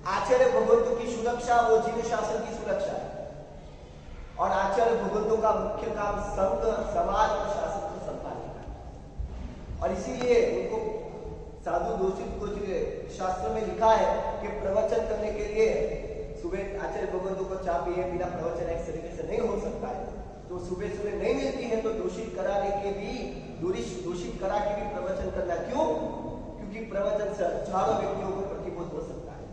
आचार्य भगवंतों की सुरक्षा वो जीव शासन की सुरक्षा है, और आचार्य भगवंतों का मुख्य काम संघ समाज और शासन को संभालने का। और इसीलिए उनको साधु दूषित को शास्त्र में लिखा है कि प्रवचन करने के लिए सुबह आचार्य भगवंतों को चाह पिए बिना प्रवचन एक तरीके से नहीं हो सकता है, तो सुबह सुबह नहीं मिलती है तो दूषित कराने के भी दूषित करा के भी प्रवचन करना। क्यों? क्योंकि प्रवचन से हजारों व्यक्तियों को प्रतिबोध हो सकता है।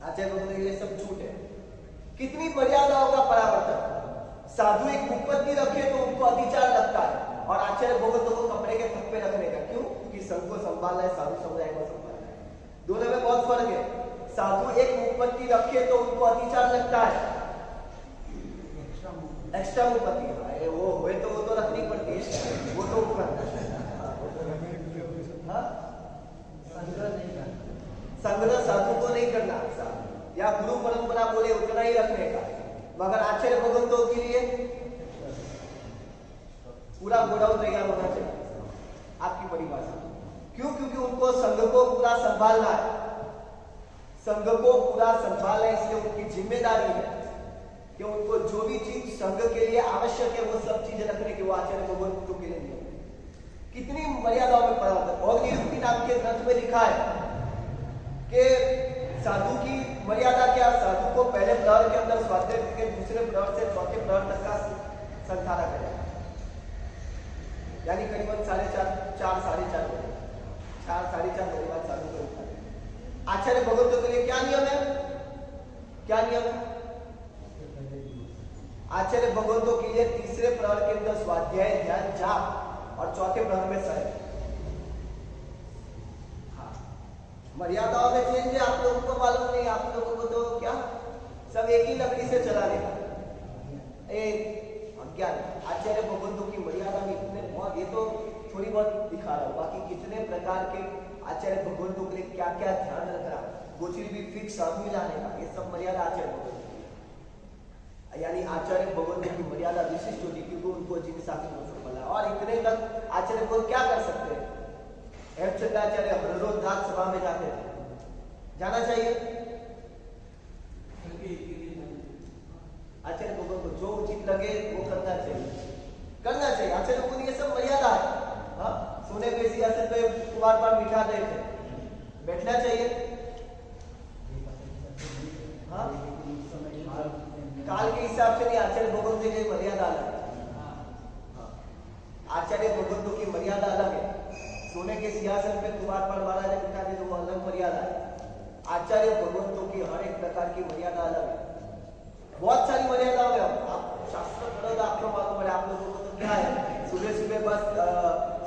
आचार्य भगवंतों ये सब छूट है। कितनी मर्यादाओं का परावर्तन। साधु एक मुक्ति रखे तो उनको अधिचार लगता है, और आचार्य भगवंतों को कपड़े के थप्पे रखने का। क्यों? क्योंकि संघ को संभालना है, साधु समुदाय को संभालना है। दोनों में बहुत फर्क है। साधु एक मुक्ति रखे तो उनको अधिचार लगता है, एक्स्ट्रा मुक्ति वो हुए तो वो तो रखनी पड़ती है, वो तो संग्रह साधु को नहीं करना, या गुरु परंपरा बोले उतना ही रखने का। मगर आचार्य भगवंतों के लिए पूरा गोडाउन तैयार होना चाहिए। आपकी बड़ी बात है। क्यों? क्योंकि उनको संघ को पूरा संभालना है, संघ को पूरा संभालना, इसलिए उनकी जिम्मेदारी है कि उनको जो भी चीज संघ के लिए आवश्यक है वो सब चीजें रखने की, वो आचार्य भगवंतों के लिए। कितनी मर्यादाओं में पड़ा। और निरुक्ति नाम के ग्रंथ में लिखा है कि साधु की मर्यादा क्या। साधु को पहले प्रहर के अंदर स्वाध्याय के दूसरे प्रहर से चौथे प्रहर तक का संधारा करेगा, यानी करीबन 4:30 साढ़े 4 बजे, 4:30 बजे बाद साधु को उठा देगा। आचार्य भगवंतों के लिए क्या नियम है? क्या नियम है? आचार्य भगवंतों के लिए तीसरे प्रहर के अंदर स्वाध्याय, ध्यान, जाप, और चौथे प्रहर में शयन। मर्यादाओं में चेंज है, आप लोगों को मालूम नहीं। आप लोगों को तो क्या सब एक ही लकड़ी से चला लेगा, एक अज्ञान। आचार्य भगवंतों की मर्यादा में इतने बहुत, ये तो थोड़ी बहुत दिखा रहा हूं, बाकी कितने प्रकार के आचार्य भगवंतों के लिए क्या क्या ध्यान रखना, गोचरी भी फिक्स आदमी लाने का, ये सब मर्यादा आचार्य भगवंतों की। यानी आचार्य भगवंतों की मर्यादा विशिष्ट होती, क्योंकि उनको जीव शासन को संभालना। और इतने तक आचार्य भगवंत क्या कर सकते हैं? हेमचंद्राचार्य हर रोज रात सभा में जाते थे, जाना चाहिए। आचार्य भगवंत को जो उचित लगे वो करना चाहिए, करना चाहिए। आचार्य भगवंत ये सब मर्यादा है। हाँ, सोने पे सियासत पे कुमार पान बिठा दे थे, बैठना चाहिए। हाँ, काल के हिसाब से नहीं, आचार्य भगवंत के लिए मर्यादा अलग है। आचार्य भगवंतों की मर्यादा अलग है। सोने के सिंहासन पे कुमार पाल महाराज बिठा दे तो वो अलग मर्यादा है। आचार्य भगवंतों की हर एक प्रकार की मर्यादा अलग है। बहुत सारी मर्यादाओं में आप शास्त्र पढ़ो तो आपको मालूम पड़े। आप लोगों को तो क्या है, सुबह सुबह बस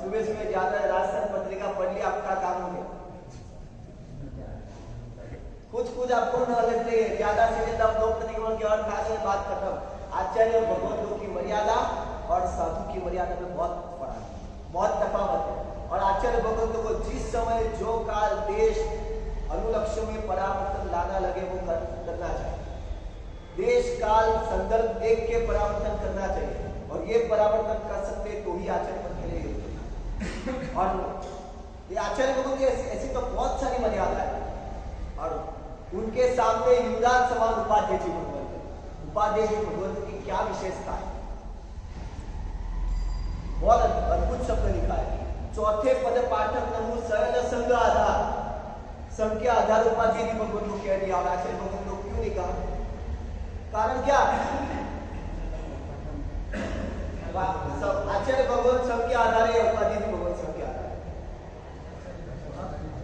सुबह सुबह ज्यादा राजस्थान पत्रिका पढ़ लिया, आपका काम हो गया। कुछ आपको नॉलेज नहीं है, ज्यादा से ज्यादा लोग प्रतिक्रमण के और खास में बात खत्म। आचार्य भगवंतों की मर्यादा और साधु की मर्यादा में बहुत फर्क है, बहुत तफावत है। और आचार्य भगवंतों को जिस समय जो काल देश अनुलक्ष्य में परावर्तन लाना लगे वो करना चाहिए। देश काल संदर्भ देख के परावर्तन करना चाहिए, और ये परावर्तन कर सकते तो ही आचार्य पद के लिए। और ये आचार्य भगवंत की ऐसी तो बहुत सारी मर्यादा है, और उनके सामने युवराज समान उपाध्याय जी भगवंत। उपाध्याय जी भगवंत की क्या विशेषता है, बहुत अद्भुत शब्द लिखा है। चौथे पद पाठक नमु शरण संघ आधार, संघ के आधार उपाधि भी भगवंत को कह दिया। और आचार्य भगवंत को क्यों नहीं कहा? कारण क्या? आचार्य भगवंत संघ के आधार है, उपाधि भी भगवंत संघ के आधार है।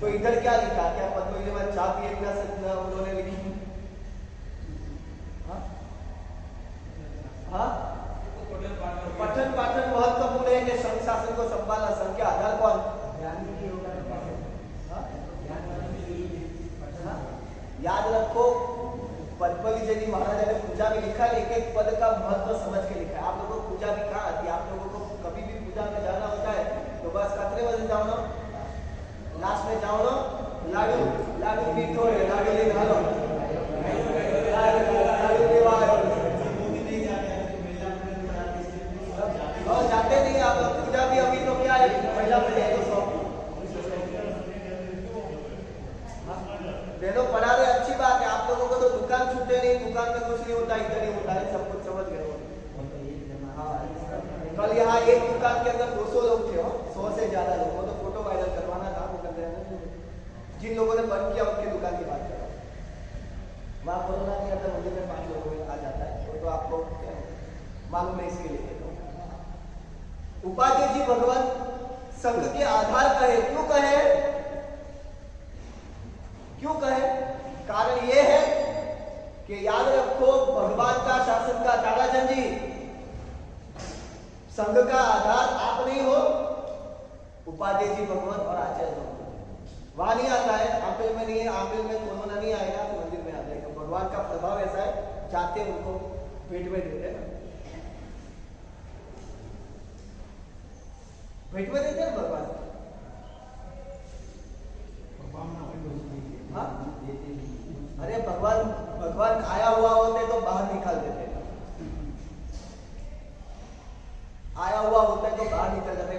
तो इधर क्या लिखा? क्या पद्मों में चाह पिए बिना सजना उन्होंने लिखी? हाँ, पठन पाठन महत्वपूर्ण है कि संघ शासन को संभालना। संघ के आधार कौन? याद रखो, पद्मजी जी महाराज ने पूजा में लिखा है, एक एक पद का महत्व समझ के लिखा है। आप लोगों को पूजा भी कहाँ आती है? आप लोगों को कभी भी पूजा में जाना होता है तो बस कितने बजे जाओ ना, लास्ट में जाओ ना, लाडू मीठो है, लाडू ले लो, और जाते नहीं आप पूजा भी। अभी तो क्या है, पहला बजे तो देखो पढ़ा रहे, अच्छी बात है। 200 लोग थे, 100 से ज्यादा लोग, वो तो फोटो वायरल करवाना था, वो कर रहे। जिन लोगों ने बंद किया उनकी दुकान की बात कर रहा हूँ। वहाँ कोरोना नहीं आता, मंदिर में 5 लोगों में आ जाता है, वो तो आपको मालूम है, इसके लिए उपाध्याय जी भगवान संघ के आधार कहे। क्यों कहे? क्यों कहे? कारण यह है कि याद रखो, भगवान का शासन का ताराचंद जी, संघ का आधार आप नहीं हो, उपाध्याय जी भगवान और आचार्य भगवान। वहां नहीं आता है, आंपिल में नहीं है, आंपिल में कोरोना नहीं आएगा तो मंदिर में आ जाएगा। भगवान का प्रभाव ऐसा है, चाहते उनको भेंट में देते हैं, भेंट में देते हैं भगवान। हाँ? अरे भगवान आया हुआ होते तो बाहर निकाल देते, आया हुआ होता है तो बाहर निकल जाते।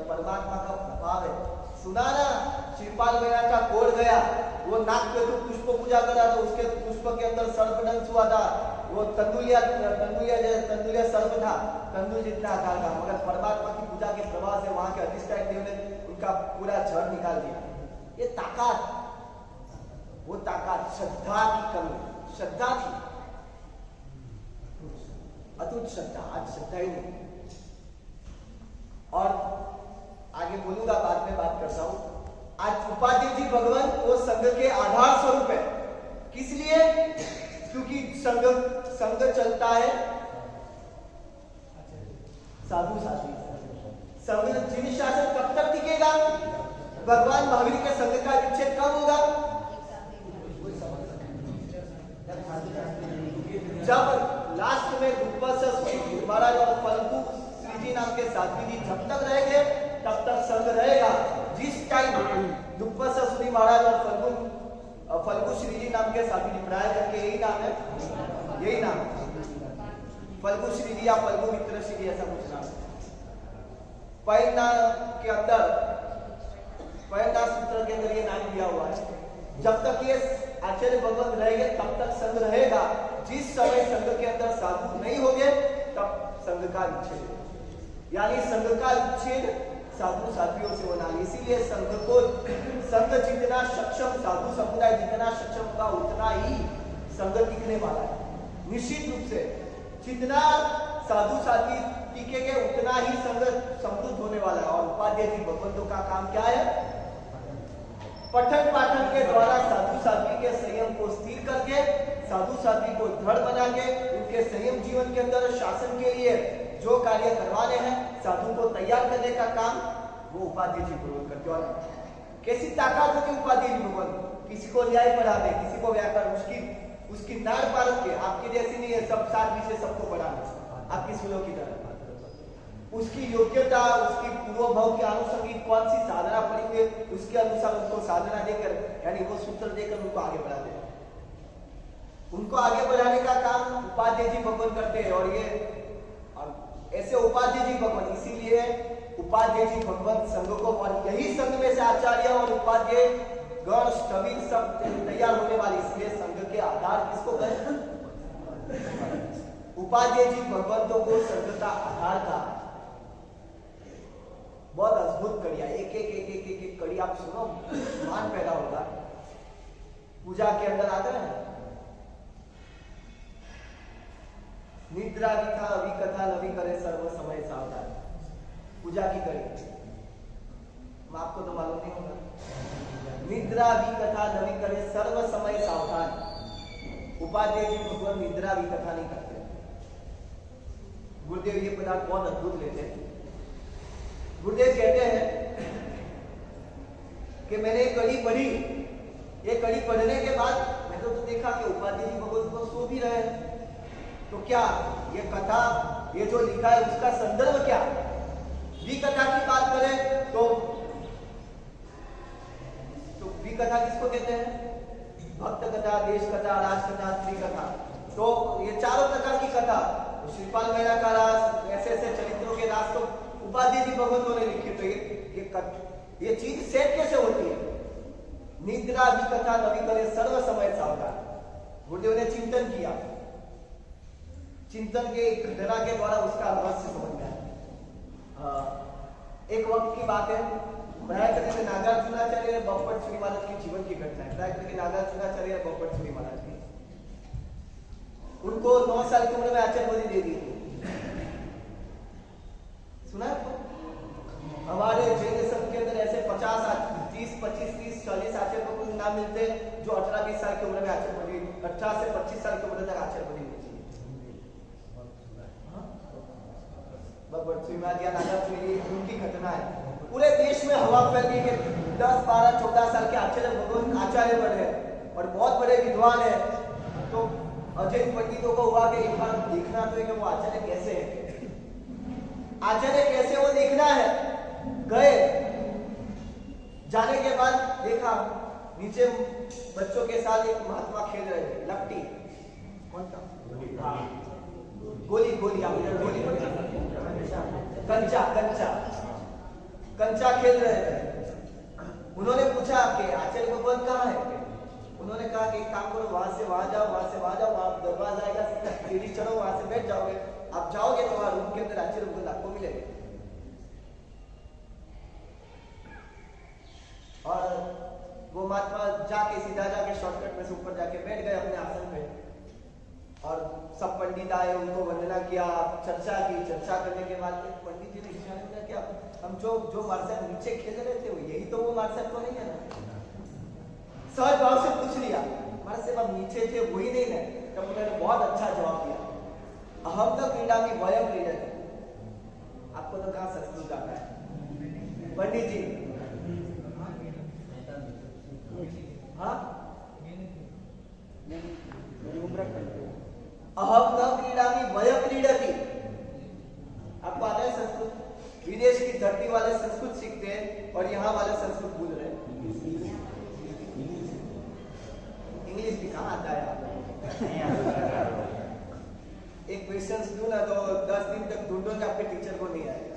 परमात्मा का प्रभाव है। सुना ना, श्रीपाल मेरा का कोड गया, वो नाक पे तो पुष्प पूजा करा, तो उसके पुष्प के अंदर सर्प डंस हुआ था। वो तंदुलिया सर्प था, तंदुल जितना आकार का, मगर परमात्मा की पूजा के प्रभाव से वहां के अधिष्ठायक देव ने उनका पूरा जड़ निकाल दिया। ये ताकत, वो ताकत श्रद्धा की कमी, श्रद्धा थी, अतुट श्रद्धा, आज श्रद्धा ही नहीं। और आगे बोलूंगा, बाद में बात करता हूं। आज उपाध्याय जी भगवान वो संघ के आधार स्वरूप है। किस लिए? क्योंकि संघ चलता है साधु साध्वी। संघ जिन शासन कब तक टिकेगा? भगवान महावीर के संघ का विच्छेद कब होगा? जब लास्ट में दुर्वासा महाराज और फल्गु श्रीजी नाम के साध्वी जी जब तक रहेंगे तब तक संघ रहेगा। जिस टाइम दुर्वासा श्री महाराज और फल्गु श्रीजी नाम के साध्वी जी, प्राय करके यही नाम है, यही नाम फल्गु श्रीजी या फल्गु मित्र श्रीजी, ऐसा कुछ नाम। पैना के अंदर, पैना सूत्र के अंदर ये नाम दिया हुआ है। जब तक ये आचार्य भगवान रहेंगे तब तक संघ रहेगा। जिस समय संघ के अंदर साधु नहीं होंगे तब संघ का विच्छेद, यानी संघ का विच्छेद साधु साध्वियों से होना। इसीलिए संघ जितना सक्षम, साधु समुदाय जितना सक्षम होगा उतना ही संघ टिकने वाला है। निश्चित रूप से जितना साधु साध्वी टिकेंगे उतना ही संघ समृद्ध होने वाला है। और उपाध्याय जी भगवंतों का काम क्या है? पठन पाठन के द्वारा साधु साध्वी के संयम को स्थिर करके, साधु साध्वी को दृढ़ बना के, उनके संयम जीवन के अंदर शासन के लिए जो कार्य करवाने हैं, साधु को तैयार करने का काम वो उपाध्याय जी भगवान करते। और कैसी ताकत होती उपाध्याय जी भगवान? किसी को न्याय पढ़ा दे, किसी को व्याकरण, उसकी नाड़ पार के, आपकी जैसी नहीं है सब साध्वी से सबको पढ़ाना, आपकी सुनो की तरह। उसकी योग्यता, उसकी पूर्व भाव की आनुषंगिक कौन सी साधना पड़ी हुई, उसके अनुसार उनको साधना देकर, यानी वो सूत्र देकर उनको आगे बढ़ा दे। उनको आगे बढ़ाने का काम उपाध्याय जी भगवान करते हैं। और ये ऐसे उपाध्याय जी भगवान, इसीलिए उपाध्याय जी भगवान संघ को, और यही संघ में से आचार्य और उपाध्याय गण स्थविर सब तैयार होने वाले। इसलिए संघ के आधार किसको कहें? उपाध्याय जी भगवंतों को संघ का आधार का बहुत अद्भुत कड़िया, एक एक एक एक एक एक कड़ी आप सुनो, मान पैदा होगा। पूजा के अंदर आता है निद्रा विथा अभिकथा नवी करे सर्व समय सावधान। पूजा की कड़ी आपको तो मालूम नहीं होगा। निद्रा विकथा नवी करे सर्व समय सावधान। उपाध्याय जी भगवान निद्रा विकथा नहीं करते। गुरुदेव ये पदार्थ बहुत अद्भुत लेते हैं। गुरुदेव कहते हैं कि मैंने एक कड़ी पढ़ी, ये कड़ी पढ़ने के बाद मैंने तो देखा कि उपाध्याय जी भगवान को सो भी रहे हैं। तो क्या ये कथा, ये जो लिखा है उसका संदर्भ क्या? विकथा की बात करें तो विकथा किसको कहते हैं? भक्त कथा, देश कथा, राज कथा, स्त्री कथा। तो ये चारों प्रकार की कथा, श्रीपाल मेहरा का राज, ऐसे ऐसे चरित्रों के राज तो उपाध्याय जी भगवंतों ने लिखे। तो ये चीज सेट कैसे होती है? निद्रा विकथा नवी करे सर्व समय सावधान। गुरुदेव ने चिंतन किया, चिंतन के घटना के द्वारा उसका रहस्य समझ गया। एक वक्त की बात है, प्रयागराज में नागार्जुनाचार्य बप्पट श्री महाराज की जीवन की घटना है। प्रयागराज के नागार्जुनाचार्य बप्पट श्री महाराज की, उनको 9 साल की उम्र में आचार्य पदवी दे दी थी। सुना है? हमारे जैनिज्म के अंदर ऐसे 50, 30, 25, 30, 40 आचार्य को नाम मिलते हैं जो 18-20 साल की उम्र में आचार्य पदवी, 18 से 25 साल की उम्र तक आचार्य पदवी मिलती है। बप्पट श्री महाराज या नागार्जुन उनकी घटना है। पूरे देश में हवा फैल गई कि 10, 12, 14 साल के आचार्य भगवान आचार्य बने और बहुत बड़े विद्वान है। तो अजैन पंडितों को हुआ कि एक बार देखना तो है कि वो आचार्य कैसे है, आचार्य कैसे वो देखना है। गए, जाने के बाद देखा नीचे बच्चों के साथ एक महात्मा खेल रहे थे, लपटी, कौन सा गोली गोली गोली कंचा कंचा कंचा खेल रहे थे। उन्होंने पूछा कि आचार्य भगवान कहाँ है? उन्होंने कहा कि एक काम करो, वहां से वहां जाओ, वहां से वहां जाओ, वहां दरवाजा आएगा, सीढ़ी चढ़ो, वहां से बैठ जाओगे। आप जाओगे तो वहां रूम के अंदर आचार्य भगवान आपको मिलेंगे। और वो महात्मा जाके सीधा जाके शॉर्टकट में से ऊपर जाके बैठ गए अपने आसन पे, और सब पंडित आए, उनको वंदना किया, चर्चा की। चर्चा करने के बाद पंडित जी ने इशारा किया कि हम जो मार्शल नीचे खेल रहे थे वो यही तो वो मार्शल तो नहीं है ना। सहज भाव से पूछ लिया, मार्शल हम नीचे थे वही नहीं है? तब उन्होंने बहुत अच्छा जवाब दिया, अहम तो क्रीडा में वयम क्रीडा थी। आपको तो कहाँ संस्कृत आता है पंडित जी? हाँ, अहम न क्रीडामि वयम क्रीडति। आपको आता है संस्कृत? विदेश की धरती वाले संस्कृत सीखते हैं और यहाँ वाले संस्कृत भूल रहे हैं। इंग्लिश भी कहाँ आता है? एक क्वेश्चन दूं ना तो 10 दिन तक ढूंढो कि आपके टीचर को नहीं आएगा।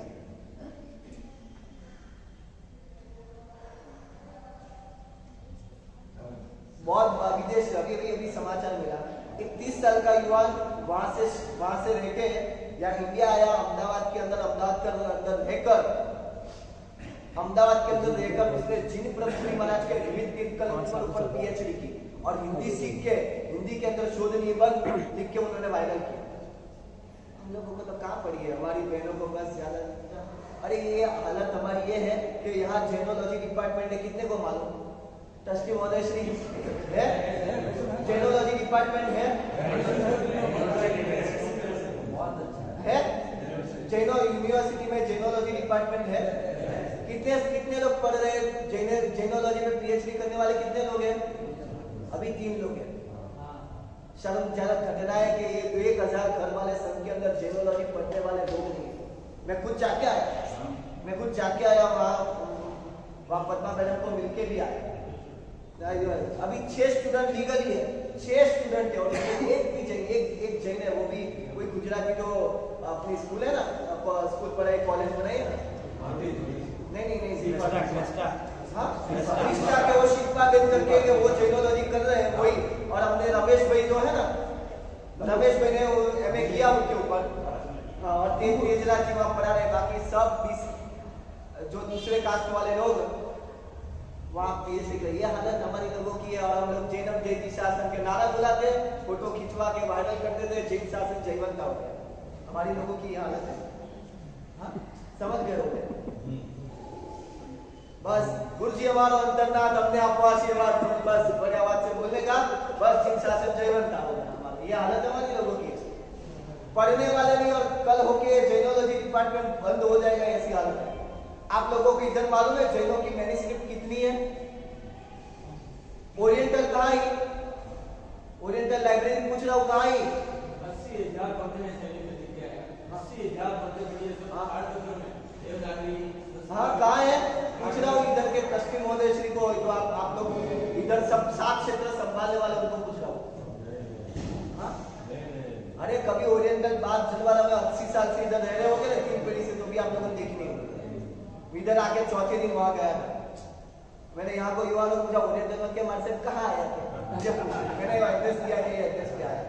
बहुत विदेश अभी समाचार मिला, एक 30 साल का युवा वहां से रह के या इंडिया आया, अहमदाबाद के अंदर रहकर उसने जिन प्रभु महाराज के विविध तीर्थंकर ऊपर पीएचडी की और हिंदी सीख के हिंदी के अंदर शोध निबंध लिख के उन्होंने वायरल किया। हम लोगों को तो कहाँ पड़ी है, हमारी बहनों को बस ज्यादा। अरे ये हालत हमारी ये है कि यहाँ जेनोलॉजी डिपार्टमेंट है, कितने को मालूम? ट्रस्टी महोदय श्री है, जेनोलॉजी डिपार्टमेंट है, जैनो यूनिवर्सिटी में जेनोलॉजी डिपार्टमेंट है। कितने लोग पढ़ रहे हैं जेनोलॉजी में पीएचडी करने वाले? कितने लोग हैं? अभी 3 लोग हैं। शर्मजनक घटना है कि ये 1000 घर वाले संघ के अंदर जेनोलॉजी पढ़ने वाले लोग नहीं। मैं खुद जाके आया वहाँ पद्मा मैडम को मिलके भी आया। अभी 6 स्टूडेंट लीगली है, 6 स्टूडेंट है और एक जैन है, वो भी कोई गुजराती तो अपनी स्कूल है ना, स्कूल पढ़ाई कॉलेज पढ़ाई है ना, नहीं हाँ के वो शिल्पा बेन करके वो जेनोलॉजी कर रहे हैं वही। और हमने रमेश भाई जो है ना, रमेश भाई ने वो एमए किया उनके ऊपर और तेजराज जी वहाँ पढ़ा रहे। बाकी सब जो दूसरे कास्ट वाले लोग वहाँ पीएचडी कर। ये हालत हमारी लोगों की है। और हम लोग जैनम जयती शासन के नारा बुलाते, फोटो खिंचवा के वायरल करते थे, जैन शासन जयवंत हो गया। हमारी लोगों की हालत है। हाँ, समझ गए होंगे। बस गुरु जी हमारा अंतरनाथ, हमने आपको आशीर्वाद, बस बड़े आवाज से बोलने का, बस जैन शासन जयवंत हो गया। ये हालत हमारी लोगों की, पढ़ने वाले नहीं और कल होके जेनोलॉजी डिपार्टमेंट बंद हो जाएगा, ऐसी हालत है। आप लोगों को इधर मालूम है जैनों की मैन्युस्क्रिप्ट कितनी है? ओरिएंटल कहाँ है? ओरिएंटल लाइब्रेरी पूछ रहा हूँ, कहाँ है? 80,000 पढ़ने चाहिए। 80,000 हाँ, कहाँ है पूछ रहा हूँ। इधर के ट्रस्टी महोदय श्री को, जो आप लोग इधर सब 7 क्षेत्र संभालने वाले, उनको पूछ रहा हूँ। हाँ, अरे कभी ओरिएंटल बात जनवारा में 80 साल से इधर रह रहे होगे ना, 3 पीढ़ी से, तो भी आप लोगों ने देखी नहीं होगी। इधर आके चौथे दिन वहां गया था। मैंने यहाँ को युवा लोग पूछा, ओरिएंटल में के मार्शल कहाँ आया थे? मुझे पूछा, मैंने एड्रेस दिया कि एड्रेस पे आया।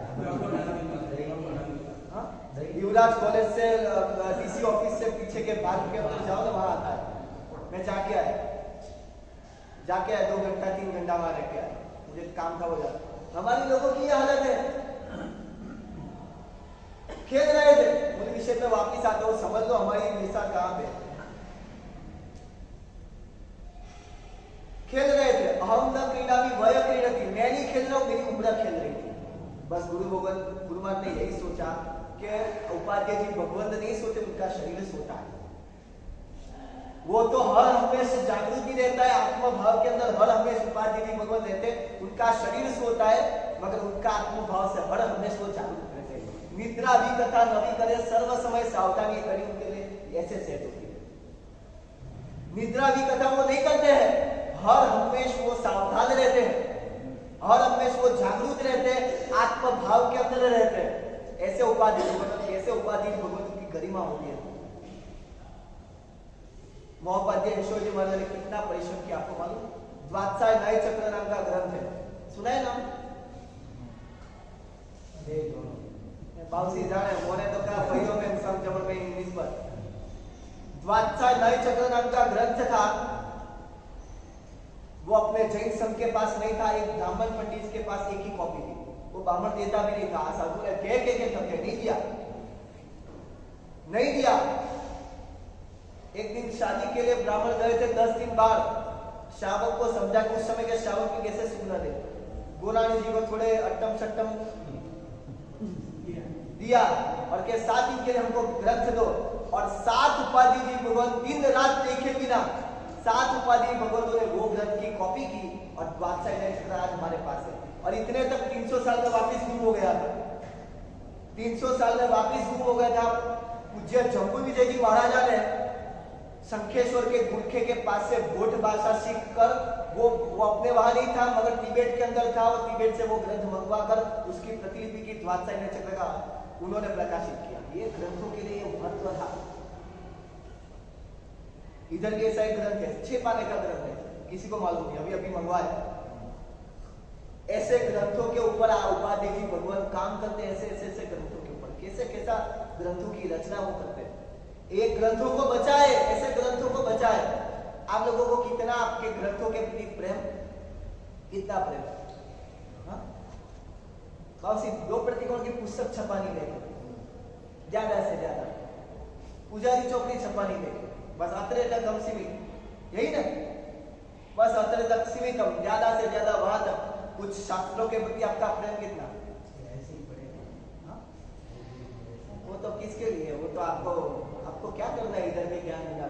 युवराज कॉलेज से डीसी ऑफिस से पीछे के पार्क के अंदर जाओ ना, वहां आता है। मैं जाके आया 2 घंटा 3 घंटा वहां रह के आया, मुझे काम था हो जाता। हमारे लोगों की ये हालत है, खेल रहे थे। मुझे विषय में वापिस आता हूँ, समझ लो हमारी दिशा कहां पे। खेल रहे थे, अहम न क्रीडा भी वह क्रीडा थी, मैं नहीं खेल रहा हूं, मेरी उम्र खेल रही थी। बस गुरुमान ने यही सोचा कि उपाध्याय जी भगवंत नहीं सोते, उनका शरीर सोता है। वो तो हर हमेशा जागृत ही रहता है, आत्मभाव के अंदर हर हमेशा उपाध्याय जी भगवंत रहते, उनका शरीर सोता है, मगर उनका आत्मभाव से हर हमेशा वो जागृत रहते हैं। निद्रा भी कथा नवी करे, सर्व समय सावधानी करी, उनके लिए ऐसे सेट होती है। निद्रा भी कथा वो नहीं करते हैं, हर हमेशा वो सावधान रहते हैं, हर हमेशा वो जागरूक रहते हैं, आत्मभाव के अंदर रहते हैं। ऐसे उपाधि भगवंत की गरिमा होती है। महोपाध्याय यशोजी महाराज ने कितना परिश्रम किया, आपको मालूम? द्वादशाय न्याय चक्र नाम का ग्रंथ है, सुना है नाम? बाउसी जाने मोने तो कहा भाइयों में समझ में इंग्लिश पर। द्वादशाय न्याय चक्र नाम का ग्रंथ था, वो अपने जैन संघ के पास नहीं था, एक ब्राह्मण पंडित के पास एक ही कॉपी थी। वो ब्राह्मण देता भी नहीं था, साधु ने कह थके नहीं दिया। एक दिन शादी के लिए ब्राह्मण गए थे, 10 दिन बाद श्रावक को समझा कि उस समय के श्रावक की कैसे सुनना दे। गोरानी जी को थोड़े अट्टम सट्टम दिया और के 7 दिन के लिए हमको ग्रंथ दो, और 7 उपाधि जी भगवान दिन रात देखे बिना 7 उपाधि भगवंतों ने वो ग्रंथ की कॉपी की, और द्वादशाय न्याय चक्र आज हमारे पास है। और इतने तक 300 साल में वापिस गुम हो गया था, 300 साल में वापिस गुम हो गया था। पूज्य जम्बू विजय जी महाराजा ने शंखेश्वर के गुरखे के पास से बोट भाषा सीख कर, वो अपने वहां नहीं था मगर तिब्बत के अंदर था, और तिब्बत से वो ग्रंथ मंगवा कर उसकी प्रतिलिपि की द्वादशाय न्याय चक्र का उन्होंने प्रकाशित किया। ये ग्रंथों के लिए महत्व था। इधर भी ऐसा एक ग्रंथ है, 6 पाने का ग्रंथ है, किसी को मालूम नहीं, अभी मंगवाया। ऐसे ग्रंथों के ऊपर उपाध्याय जी भगवान काम करते हैं, ऐसे ग्रंथों के ऊपर कैसा ग्रंथों की रचना वो करते हैं। एक ग्रंथों को बचाए, ऐसे ग्रंथों को बचाए। आप लोगों को कितना आपके ग्रंथों के प्रति प्रेम, कितना प्रेम? सिर्फ 2 प्रतिकोण की पुस्तक छपानी देखे, ज्यादा से ज्यादा पुजारी चौकड़ी छपानी देखे, बस अतरे तक हम सीमित, यही ना, बस अतरे तक सीमित हम, ज्यादा से ज्यादा वहां तक। कुछ शास्त्रों के प्रति आपका प्रेम कितना? वो तो किसके लिए, वो तो आपको क्या करना है, इधर में ज्ञान लेना।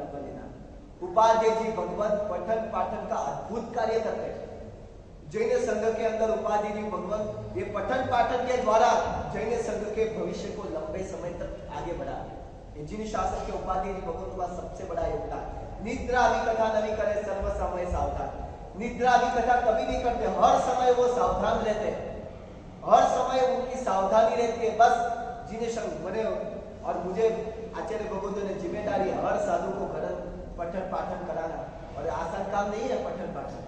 उपाध्याय जी भगवंत पठन पाठन का अद्भुत कार्य करते हैं। जैन संघ के अंदर उपाध्याय जी भगवंत ये पठन पाठन के द्वारा जैन संघ के भविष्य को लंबे समय तक आगे बढ़ा। जिन शासन के उपाध्याय जी भगवंत का सबसे बड़ा योगदान। निद्रा भी कथा नहीं करे, सर्व समय सावधान। निद्रा भी कथा कभी नहीं करते, हर समय वो सावधान रहते हैं, हर समय उनकी सावधानी रहती है। बस जिन्हें संघ बने, और मुझे आचार्य भगवंतों ने जिम्मेदारी हर साधु को पठन पाठन कराना, और आसान काम नहीं है पठन पाठन,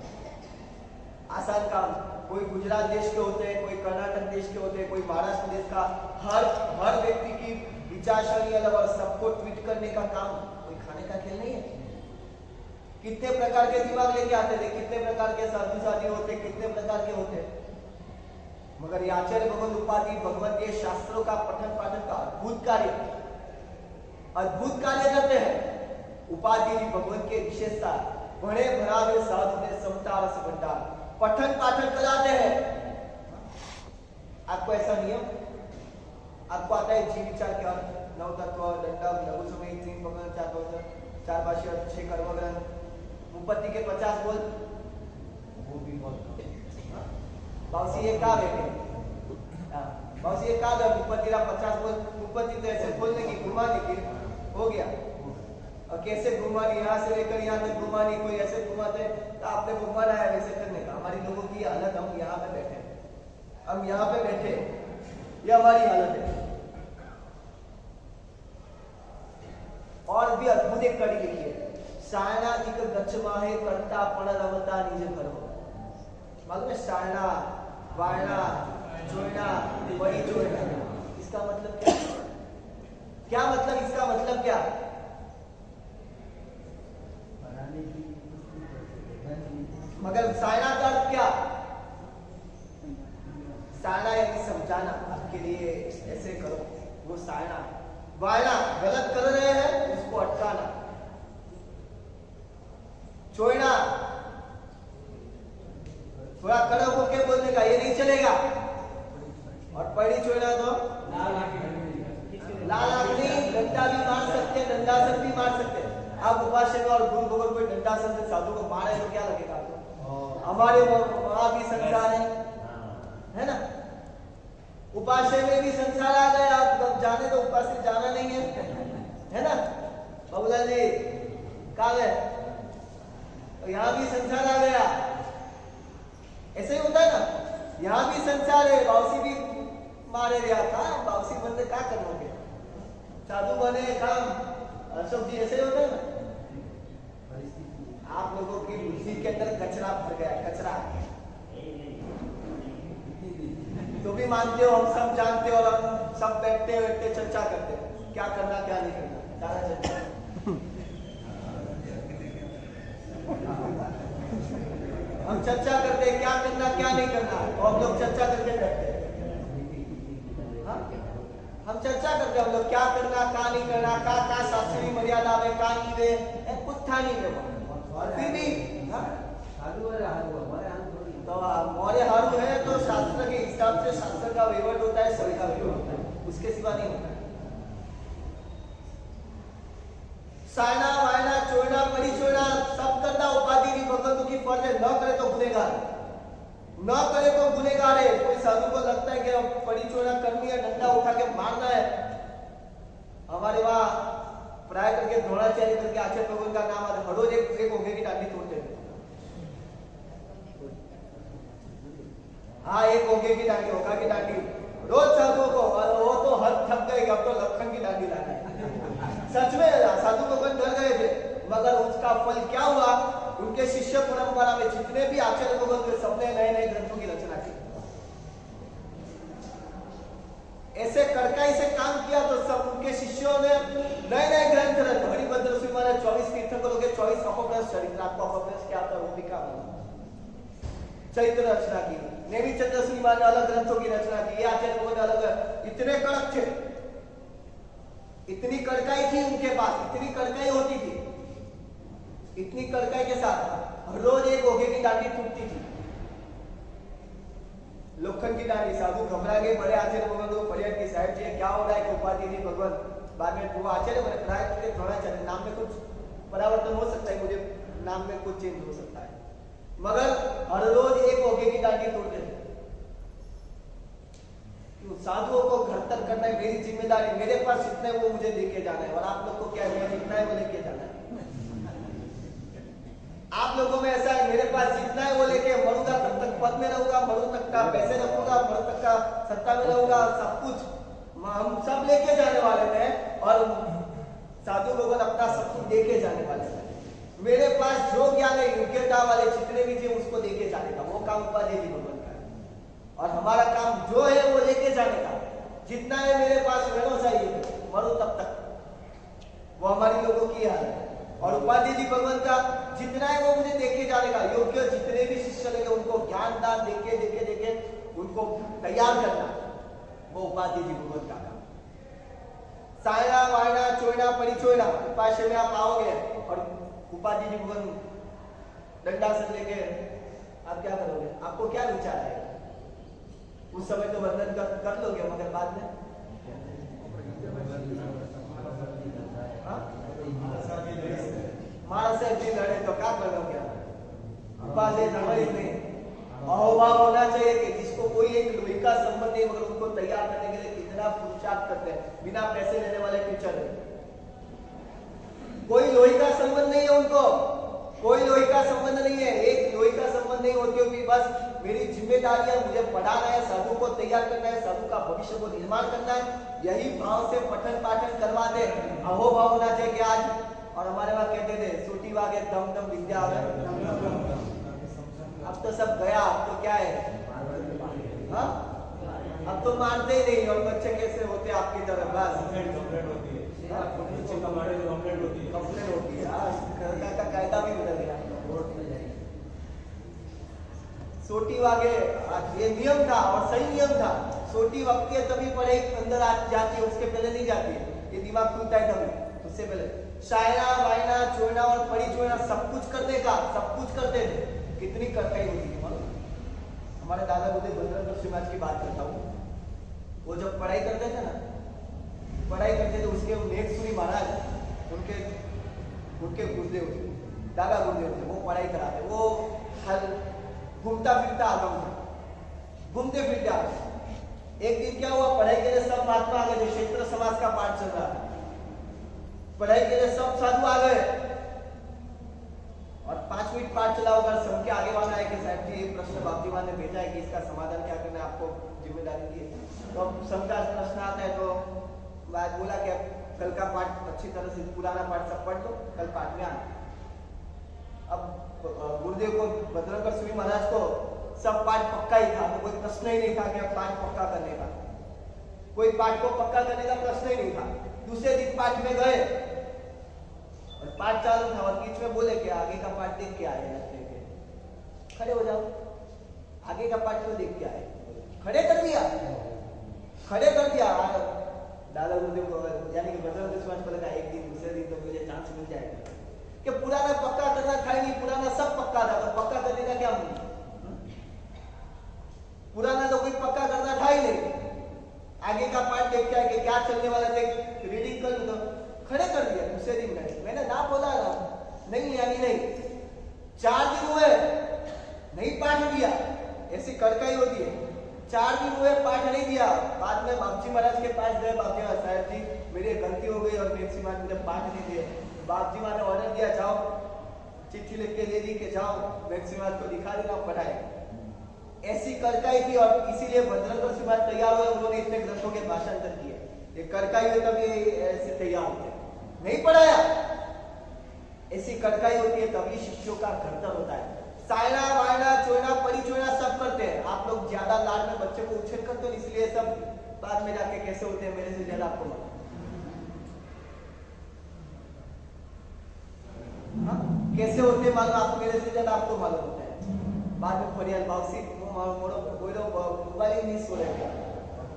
आसान काम। कोई गुजरात देश के होते हैं, कोई कर्नाटक देश के होते हैं, कोई महाराष्ट्र देश का, हर व्यक्ति की विचारशैली अलग, और सबको ट्वीट करने का काम कोई खाने का खेल नहीं है। कितने प्रकार के दिमाग लेके आते थे, कितने प्रकार के साधु साधी होते, कितने प्रकार के होते, मगर ये आचार्य भगवंत उपाध्याय भगवंत ये शास्त्रों का पठन पाठन का अद्भुत कार्य करते हैं। उपाध्याय जी भगवंत के विशेषता, बड़े भरावे साधु ने समता रस भंडार, पठन पाठन कराते हैं। आपको ऐसा नियम आपको आता है? जीव विचार क्या, 9 तत्व, दंडक, लघु समय, 3 भगवान, 4 भगवान, 4 भाष्य, 6 कर्मग्रंथ, मुपत्ति के 50 बोल, वो भी बहुत बाउसी ये का है, बाउसी ये का है, मुपत्ति का 50 बोल, मुपत्ति तो ऐसे बोलने की घुमाने की हो गया। और कैसे घुमानी, यहाँ से लेकर यहाँ तक घुमानी, कोई ऐसे घुमाते तो आपने घुमाना है वैसे करने का। हमारी लोगों की हालत, हम यहाँ पे बैठे, ये हमारी हालत है। और भी अद्भुत एक कड़ी लिखी है, सायणाधिक गच्छमाहे करता पण रमता निज कर्म। मालूम है सायणा, वायणा, जोड़ना, बड़ी जोड़ना, इसका मतलब क्या है? क्या मतलब, इसका मतलब क्या? मगर सायना का अर्थ क्या? सायना यानी समझाना, आपके लिए ऐसे करो, वो सायना। वायना, गलत कर रहे हैं उसको अटकाना। छोड़ना, थोड़ा खड़ा होकर बोलने का, ये नहीं चलेगा। और पड़ी छोड़ना तो लाल आखनी, डंडा भी मार सकते हैं, दंडासन भी मार सकते हैं। आप उपासना और गुरु को कोई दंडासन से साधु को मारे तो क्या लगेगा आपको? हमारे वहां भी संसार है ना, उपास्य में भी संसार आ गया। आप जाने तो उपास्य जाना नहीं है ना बाबूलाल जी, कहा गए तो यहाँ भी संसार आ गया। ऐसे ही होता है ना, यहाँ भी संसार है। बाउसी भी मारे गया था, बाउसी बंदे क्या करोगे, साधु बने काम अशोक जी, ऐसे ही होता है ना। आप लोगों की बुद्धि के अंदर कचरा भर गया, कचरा। तो भी मानते हो, हम सब जानते हो, और हम सब बैठते बैठते चर्चा करते हैं क्या करना क्या नहीं करना, सारा चर्चा। हम चर्चा करते हैं क्या करना क्या नहीं करना, और हम लोग चर्चा करके बैठते हैं। हम चर्चा करते हैं, हम लोग क्या करना क्या नहीं करना, का शास्त्रीय मर्यादा में का नहीं दे, कुछ था नहीं दे। और फिर भी तो मौर्य हारू है तो शास्त्र के हिसाब से शास्त्र का वहीवट होता है, सभी का वहीवट होता है, उसके सिवा नहीं होता है। सायना वायना छोड़ना पड़ी छोड़ना सब करना उपाधि की भगवतों की फर्ज है। न करे तो गुनेगार, न करे तो गुनेगार है। कोई साधु को लगता है कि अब पड़ी छोड़ना करनी है, डंडा उठा के मारना है। हमारे वहां प्राय करके द्रोणाचार्य करके आचार्य भगवान का नाम आता, हर रोज एक होगे की डांडी तोड़ते थे। हाँ, एक होगे की डांडी, होगा की डांडी रोज साधुओं को, वो तो हद थक गए, अब तो लखन की डांडी लाना है। सच में साधु भगवान डर गए थे, मगर उसका फल क्या हुआ? उनके शिष्य परंपरा में जितने भी आचार्य भगवान थे, सबने नए नए ग्रंथों की रचना की। ऐसे कड़काई से काम किया तो सब उनके शिष्यों ने नए नए ग्रंथ रचे। हरिभद्र सिंह महाराज 24 तीर्थंकरों के 24 अपभ्रंश चरित्र, आपको अपभ्रंश क्या होता है वो भी क्या चरित्र रचना की। नेमी चंद्र सिंह महाराज ने अलग ग्रंथों की रचना की, ये आचार्य भगवान अलग। इतने कड़क थे, इतनी कड़काई थी उनके पास, इतनी कड़काई होती थी, इतनी कड़काई के साथ हर रोज एक ओघे की डांडी टूटती थी, लोखंड की डांडी। साधु घबरा गए, बड़े आचार्य भगवान को फरियाद की, साहब जी क्या हो रहा है? उपाधि दी भगवान। बाद में वो आचार्य बने, प्राय करके द्रोणाचार्य। नाम में कुछ परिवर्तन हो सकता है, मुझे नाम में कुछ चेंज हो सकता है, मगर हर रोज एक ओघे की डांडी तोड़ते थे। साधुओं को घर तक करना है मेरी जिम्मेदारी, मेरे पास जितना है वो मुझे लेके जाना है, और आप लोग को क्या है, जितना है वो लेके जाना है। आप लोगों में ऐसा है, मेरे पास जितना है वो लेके मरूंगा, तब तक पद में रहूंगा, मरू तक का पैसे रखूंगा, मरू तक का सत्ता में रहूंगा, सब कुछ हम सब लेके जाने वाले हैं। और साधु भगवान अपना सब कुछ लेके जाने वाले हैं। मेरे पास जो ज्ञान है, योग्यता वाले जितने भी थे उसको लेके जाने का, वो काम उपाधि भगवान का है। और हमारा काम जो है वो लेके जाने का, जितना है मेरे पास रहना चाहिए, मरो तब तक, वो हमारी लोगों की हाल है। और उपाधि जी भगवान का जितना है वो मुझे देखे जाने का, योग्य जितने भी शिष्य लगे उनको ज्ञान दान देके देके देके उनको तैयार करना, वो उपाधि जी भगवान का काम। सायना वायना चोयना पड़ी छोड़ना, उपास्य में आप आओगे और उपाधि जी भगवान दंडासन लेके आप क्या करोगे? आपको क्या विचार है? उस समय तो वंदन कर लोगे, मगर बाद में मारा से जी लड़े तो क्या करोगे? उपाधि नहीं, अहोभाव होना चाहिए कि जिसको कोई एक लोही का संबंध नहीं, मगर उनको तैयार करने के लिए कितना पुरुषार्थ करते हैं, बिना पैसे लेने वाले टीचर है। कोई लोही का संबंध नहीं है उनको, कोई लोही का संबंध नहीं है, एक लोही का संबंध नहीं होती होगी। बस मेरी जिम्मेदारी है, मुझे पढ़ाना है, साधु को तैयार करना है, साधु का भविष्य को निर्माण करना है, यही भाव से पठन पाठन करवा दे। अहोभाव होना चाहिए कि आज, और हमारे वहां कहते थे सूटी वागे दम दम विद्या आ गए। अब तो सब गया, अब तो क्या है, हाँ अब तो मानते ही नहीं। और बच्चे कैसे होते आपकी तरफ, बस नीचे कमाड़े में कंप्लेंट होती है। कंप्लेन होती है। हाँ, का कायदा भी बदल गया। सोटी वागे ये नियम था और सही नियम था। सोटी वक्ती है तभी पढ़ाई अंदर जाती है, उसके पहले नहीं जाती है। ये दिमाग खुलता है तभी, उससे पहले शायरा वायना चोरना और पढ़ी चोरना सब कुछ करने का, सब कुछ करते थे। कितनी कड़काई होती थी मालूम? हमारे दादा गुरुदेव बजरंग समाज की बात करता हूँ। वो जब पढ़ाई करते थे ना, पढ़ाई करते थे, उसके नेक सुनी महाराज उनके गुरुदेव थे, दादा गुरुदेव थे, वो पढ़ाई कराते। वो हर घूमता फिरता आगम था, घूमते फिरते आगम। एक दिन क्या हुआ, पढ़ाई के लिए सब महात्मा आ गए थे। क्षेत्र समाज का पाठ चल रहा था, पढ़ाई के लिए सब साधु आ गए और 5 मिनट पाठ चला होगा। सबके आगे वाला है कि साहब जी ये प्रश्न बाबजी मान ने भेजा है कि इसका समाधान क्या करना है, आपको जिम्मेदारी दी है। तो सबका प्रश्न आता है तो बात बोला कि कल का पाठ अच्छी तरह से पुराना पाठ सब पढ़ लो, कल पाठ में आना। अब गुरुदेव को बजरंग सूरी महाराज को सब पाठ पक्का ही था, तो कोई प्रश्न ही नहीं था कि अब पाठ पक्का करने का, कोई पाठ को पक्का करने का प्रश्न ही नहीं था। दूसरे दिन पाठ में गए और पाठ चालू था और बीच में बोले कि आगे का पाठ देख के आए, खड़े हो जाओ, आगे का पाठ क्यों देख के आए, खड़े कर दिया, खड़े कर दिया। दादा गुरुदेव को यानी कि बजरंग समाज को लगा एक दिन दूसरे दिन तो मुझे चांस मिल जाएगा कि पुराना पक्का करना था ही नहीं, पुराना सब पक्का था, तो पक्का करने का क्या मतलब? पुराना तो कोई पक्का करना था ही नहीं। आगे का पार्ट देख के कि क्या चलने वाला थे, रीडिंग कर लो, तो खड़े कर दिया। दूसरे दिन गए, मैंने ना बोला ना, नहीं यानी नहीं। 4 दिन हुए नहीं पाठ दिया, ऐसी कड़काई होती है। 4 दिन हुए पाठ नहीं दिया। बाद में बाबजी महाराज के पास गए, बाबजी साहब जी मेरी गलती हो गई और मेरे महाराज मुझे पाठ नहीं दिए। बाबजी महाराज ने ऑर्डर दिया, जाओ चिट्ठी लिख के दे दी कि जाओ मेरे महाराज को दिखा देना, पढ़ाए। ऐसी कड़काई थी और इसीलिए बजरंग समाज तैयार हुए, उन्होंने इतने ग्रंथों के भाषांतर किए। ये कड़काई हुई तभी ऐसे तैयार होते, नहीं पढ़ाया। ऐसी कड़काई होती है तभी शिष्यों का घरतर होता है। सायना वायना चोरना पड़ी चोरना सब करते हैं। आप लोग ज्यादा लाड में बच्चे को उछेर करते हो, इसलिए सब बाद में जाके कैसे होते हैं मेरे से ज्यादा आपको मालूम। हाँ? कैसे होते हैं मालूम आपको, मेरे से ज्यादा आपको मालूम होता है। बाद में फरियाद बाउसी मोबाइल नहीं सो रहे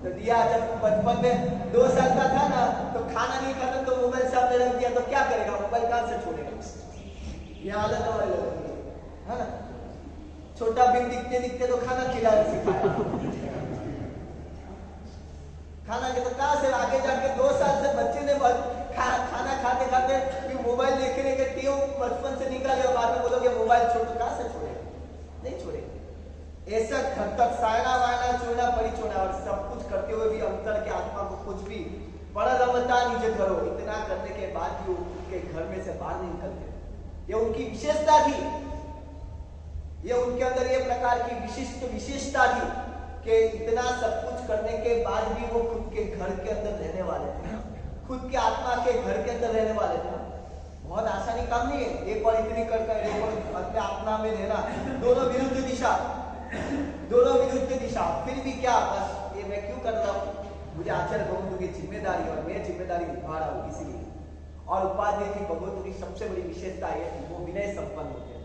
तो दिया। जब बचपन में 2 साल का था ना, तो खाना नहीं खाता तो मोबाइल सामने रख दिया, तो क्या करेगा, मोबाइल कहां से छोड़ेगा? ये आदत हमारे लोगों की है ना। छोटा बिन दिखते दिखते तो खाना खिलाना सिखाया, खाना के तो कहां से आगे जाके 2 साल से बच्चे ने खाना खाते खाते मोबाइल देखने के टेव बचपन से निकाले और बाद में बोलोगे मोबाइल छोड़, तो कहां से छोड़ेगा? नहीं छोड़ेगा। ऐसा घर तक सायना वायना चोरना पड़ी चोरना और सब कुछ करते हुए भी अंतर के आत्मा को कुछ भी बड़ा रमता नीचे करो, इतना करने के बाद भी उनके घर में से बाहर नहीं निकलते। ये उनकी विशेषता थी, ये उनके अंदर ये प्रकार की विशेषता थी कि इतना सब कुछ करने के बाद भी वो खुद के घर के अंदर रहने वाले थे, खुद के आत्मा के घर के अंदर रहने वाले थे। बहुत आसानी काम नहीं है। एक और इतनी कर एक और अपने आत्मा में रहना, दोनों विरुद्ध दिशा, दोनों विरुद्ध दिशा। फिर भी क्या, बस ये मैं क्यों कर रहा हूँ, मुझे आचार्य भगवंतु की जिम्मेदारी और मैं जिम्मेदारी निभा रहा हूँ इसीलिए। और उपाध्याय जी भगवंतु की सबसे बड़ी विशेषता ये थी, वो विनय संपन्न होते हैं।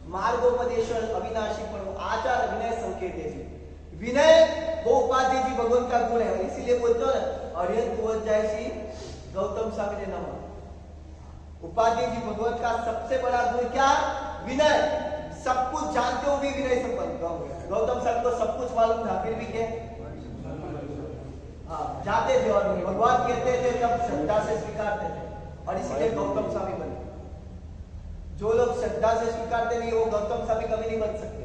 मार्गोपदेश्वर अविनाशी पर वो आचार विनय संकेत है। विनय वो उपाध्याय जी भगवंत का गुण है, इसीलिए बोलते हो ना अर्यंत बोध जाय श्री गौतम स्वामी ने नमः। उपाध्याय जी भगवंत का सबसे बड़ा गुण क्या, विनय। सब कुछ जानते हो भी विनय संपन्न। गौतम स्वामी को सब कुछ मालूम था, फिर भी क्या जाते थे और भगवान कहते थे तब श्रद्धा से स्वीकारते थे, और इसीलिए गौतम स्वामी बने। जो लोग श्रद्धा से स्वीकारते नहीं वो गौतम स्वामी कभी नहीं बन सकते।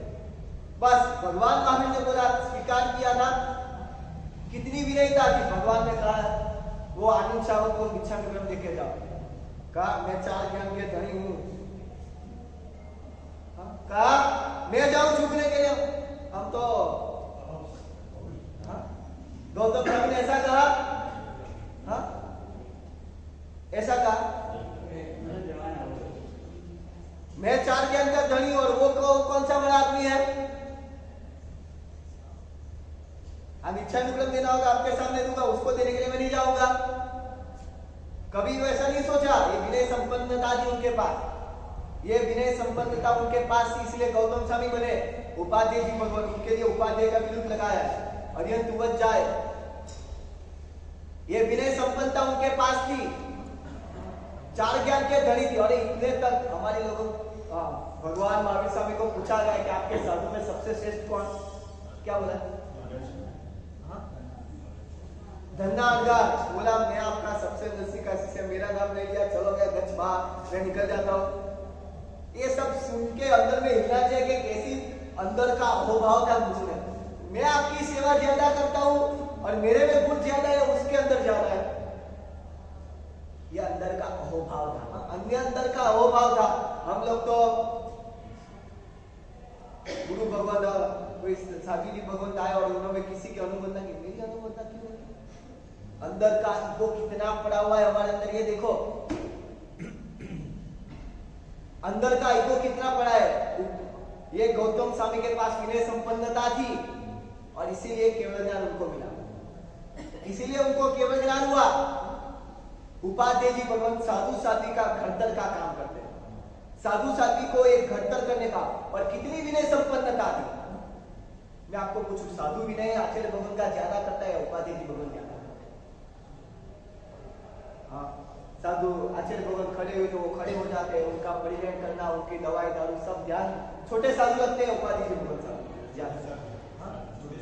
बस भगवान महावीर ने बोला, स्वीकार किया था, कितनी विनयता थी। भगवान ने कहा वो आनंद साहब को भिक्षा में लेके जाओ, कहा मैं 4 ज्ञान के धनी हूं, कहा मैं जाऊं झुकने के लिए, हम तो गौतम स्वामी ने ऐसा कहा, ऐसा कहा मैं 4 ज्ञान का धनी और वो कौन सा बड़ा आदमी है। हम इच्छा निकलम देना होगा आपके सामने दूंगा, उसको देने के लिए मैं नहीं जाऊंगा। संपन्नता थी उनके पास, ये विनय संपन्नता उनके पास थी, इसलिए गौतम स्वामी बने उपाध्याय जी भगवान, उनके लिए उपाध्याय का विरुद्ध लगाया अरिहंत उवत जाए। ये विनय संपन्नता उनके पास थी, चार ज्ञान के धनी थी। और इतने तक हमारे लोगों भगवान महावीर स्वामी को पूछा गया कि आपके साधु में सबसे श्रेष्ठ कौन, क्या बोला? धन्नागार बोला मैं आपका सबसे नजदीक का शिष्य, मेरा नाम ले लिया, चलो मैं गच बाहर, मैं निकल जाता हूँ। ये सब सुन के अंदर में हिलना चाहिए कि कैसी अंदर का अहोभाव था मुझमें। मैं आपकी सेवा ज्यादा करता हूँ और मेरे में गुण ज्यादा है, उसके अंदर ज्यादा है। ये अंदर का अहोभाव था, अन्य अंदर का अहोभाव था। हम लोग तो गुरु भगवान कोई साधु जी भगवान आए और उन्होंने किसी की अनुमोदना की, मेरी अनुमोदना क्यों नहीं? अंदर का ईगो कितना पड़ा हुआ है हमारे अंदर, ये देखो अंदर का ईगो कितना पड़ा है। ये गौतम स्वामी के पास विनय संपन्नता थी और इसीलिए केवल ज्ञान उनको मिला, इसीलिए उनको केवल ज्ञान हुआ। उपाध्याय जी भगवान साधु साध्वी का घड़तर का काम करते हैं, साधु साध्वी को एक घड़तर करने का, और कितनी विनय संपन्नता थी। मैं आपको पूछूं, साधु विनय आचार्य भगवान का ज्यादा करता है, उपाध्याय जी भगवान ज्यादा? हाँ, साधु आचार्य भगवान खड़े हुए तो वो खड़े हो जाते हैं, उनका परिवहन करना, उनकी दवाई दारू सब ध्यान, छोटे साधु लगते हैं उपाध्याय जी भगवान साहब।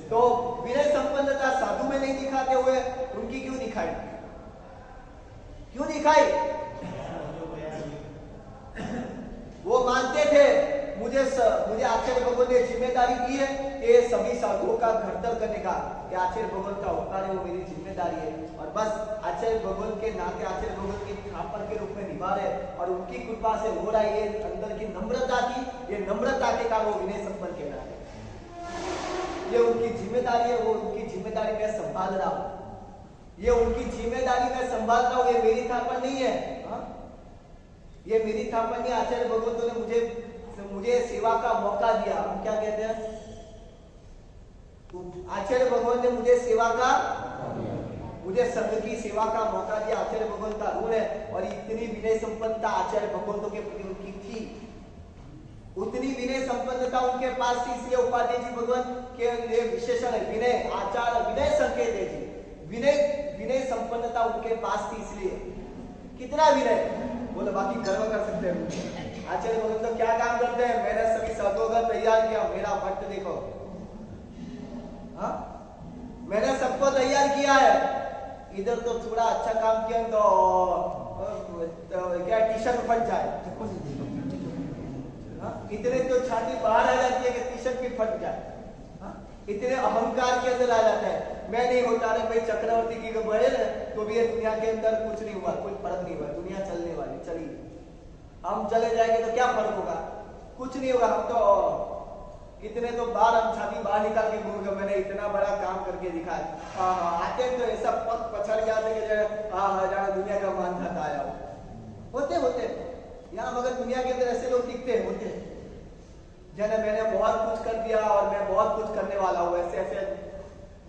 तो विनय संपन्नता साधु में नहीं दिखाते हुए उनकी क्यों दिखाई, क्यों दिखाई? वो मानते थे मुझे आचार्य भगवान ने जिम्मेदारी दी है कि सभी साधुओं का घड़तर करने का, ये आचार्य भगवान का उपकार है, वो मेरी जिम्मेदारी है, और बस आचार्य भगवान के नाते आचार्य भगवान की खापर के रूप में निभा रहे, और उनकी कृपा से हो रहा है। ये अंदर की नम्रता थी, ये नम्रता के कारण वो विनय संपन्न कहना है। ये उनकी जिम्मेदारी है, वो उनकी जिम्मेदारी मैं संभाल रहा हूँ, ये उनकी जिम्मेदारी मैं संभाल रहा हूँ, ये मेरी थापन नहीं है। ये मेरी थापन नहीं, आचार्य भगवंतों ने मुझे सेवा का मौका दिया। हम क्या कहते हैं, आचार्य भगवान ने मुझे सेवा का, मुझे संघ की सेवा का मौका दिया, आचार्य भगवान का ऋण है। और इतनी विनय संपन्नता आचार्य भगवंतों के प्रति उनकी थी, उतनी विनय संपन्नता उनके पास थी, इसलिए उपाध्याय जी भगवान के लिए विशेषण है विनय, आचार विनय संकेत है जी। विनय संपन्नता उनके पास थी, इसलिए कितना विनय बोलो, बाकी गर्व कर सकते हैं। आचार्य भगवान तो क्या काम करते हैं, मैंने सभी साधुओं का तैयार किया, मेरा भक्त देखो, हाँ मैंने सबको तैयार किया है। इधर तो थोड़ा अच्छा काम किया तो क्या टी शर्ट फट जाए, इतने तो छाती बाहर आ जाती है कि टी शर्ट भी फट जाए, इतने अहंकार के अंदर आ जाता है। मैं नहीं होता रे भाई, चक्रवर्ती की बढ़े ना तो भी ये दुनिया के अंदर कुछ नहीं हुआ, कोई फर्क नहीं हुआ, दुनिया चलने वाली चली, हम चले जाएंगे तो क्या फर्क होगा, कुछ नहीं होगा। हम तो इतने तो बार हम छाती बाहर निकाल के घूम गए, मैंने इतना बड़ा काम करके दिखाया। आते तो ऐसा पग पछड़ जाते कि हाँ दुनिया का मान खाता आया होते यहाँ, मगर दुनिया के अंदर ऐसे लोग दिखते होते जने मैंने बहुत कुछ कर दिया और मैं बहुत कुछ करने वाला हूँ, ऐसे ऐसे।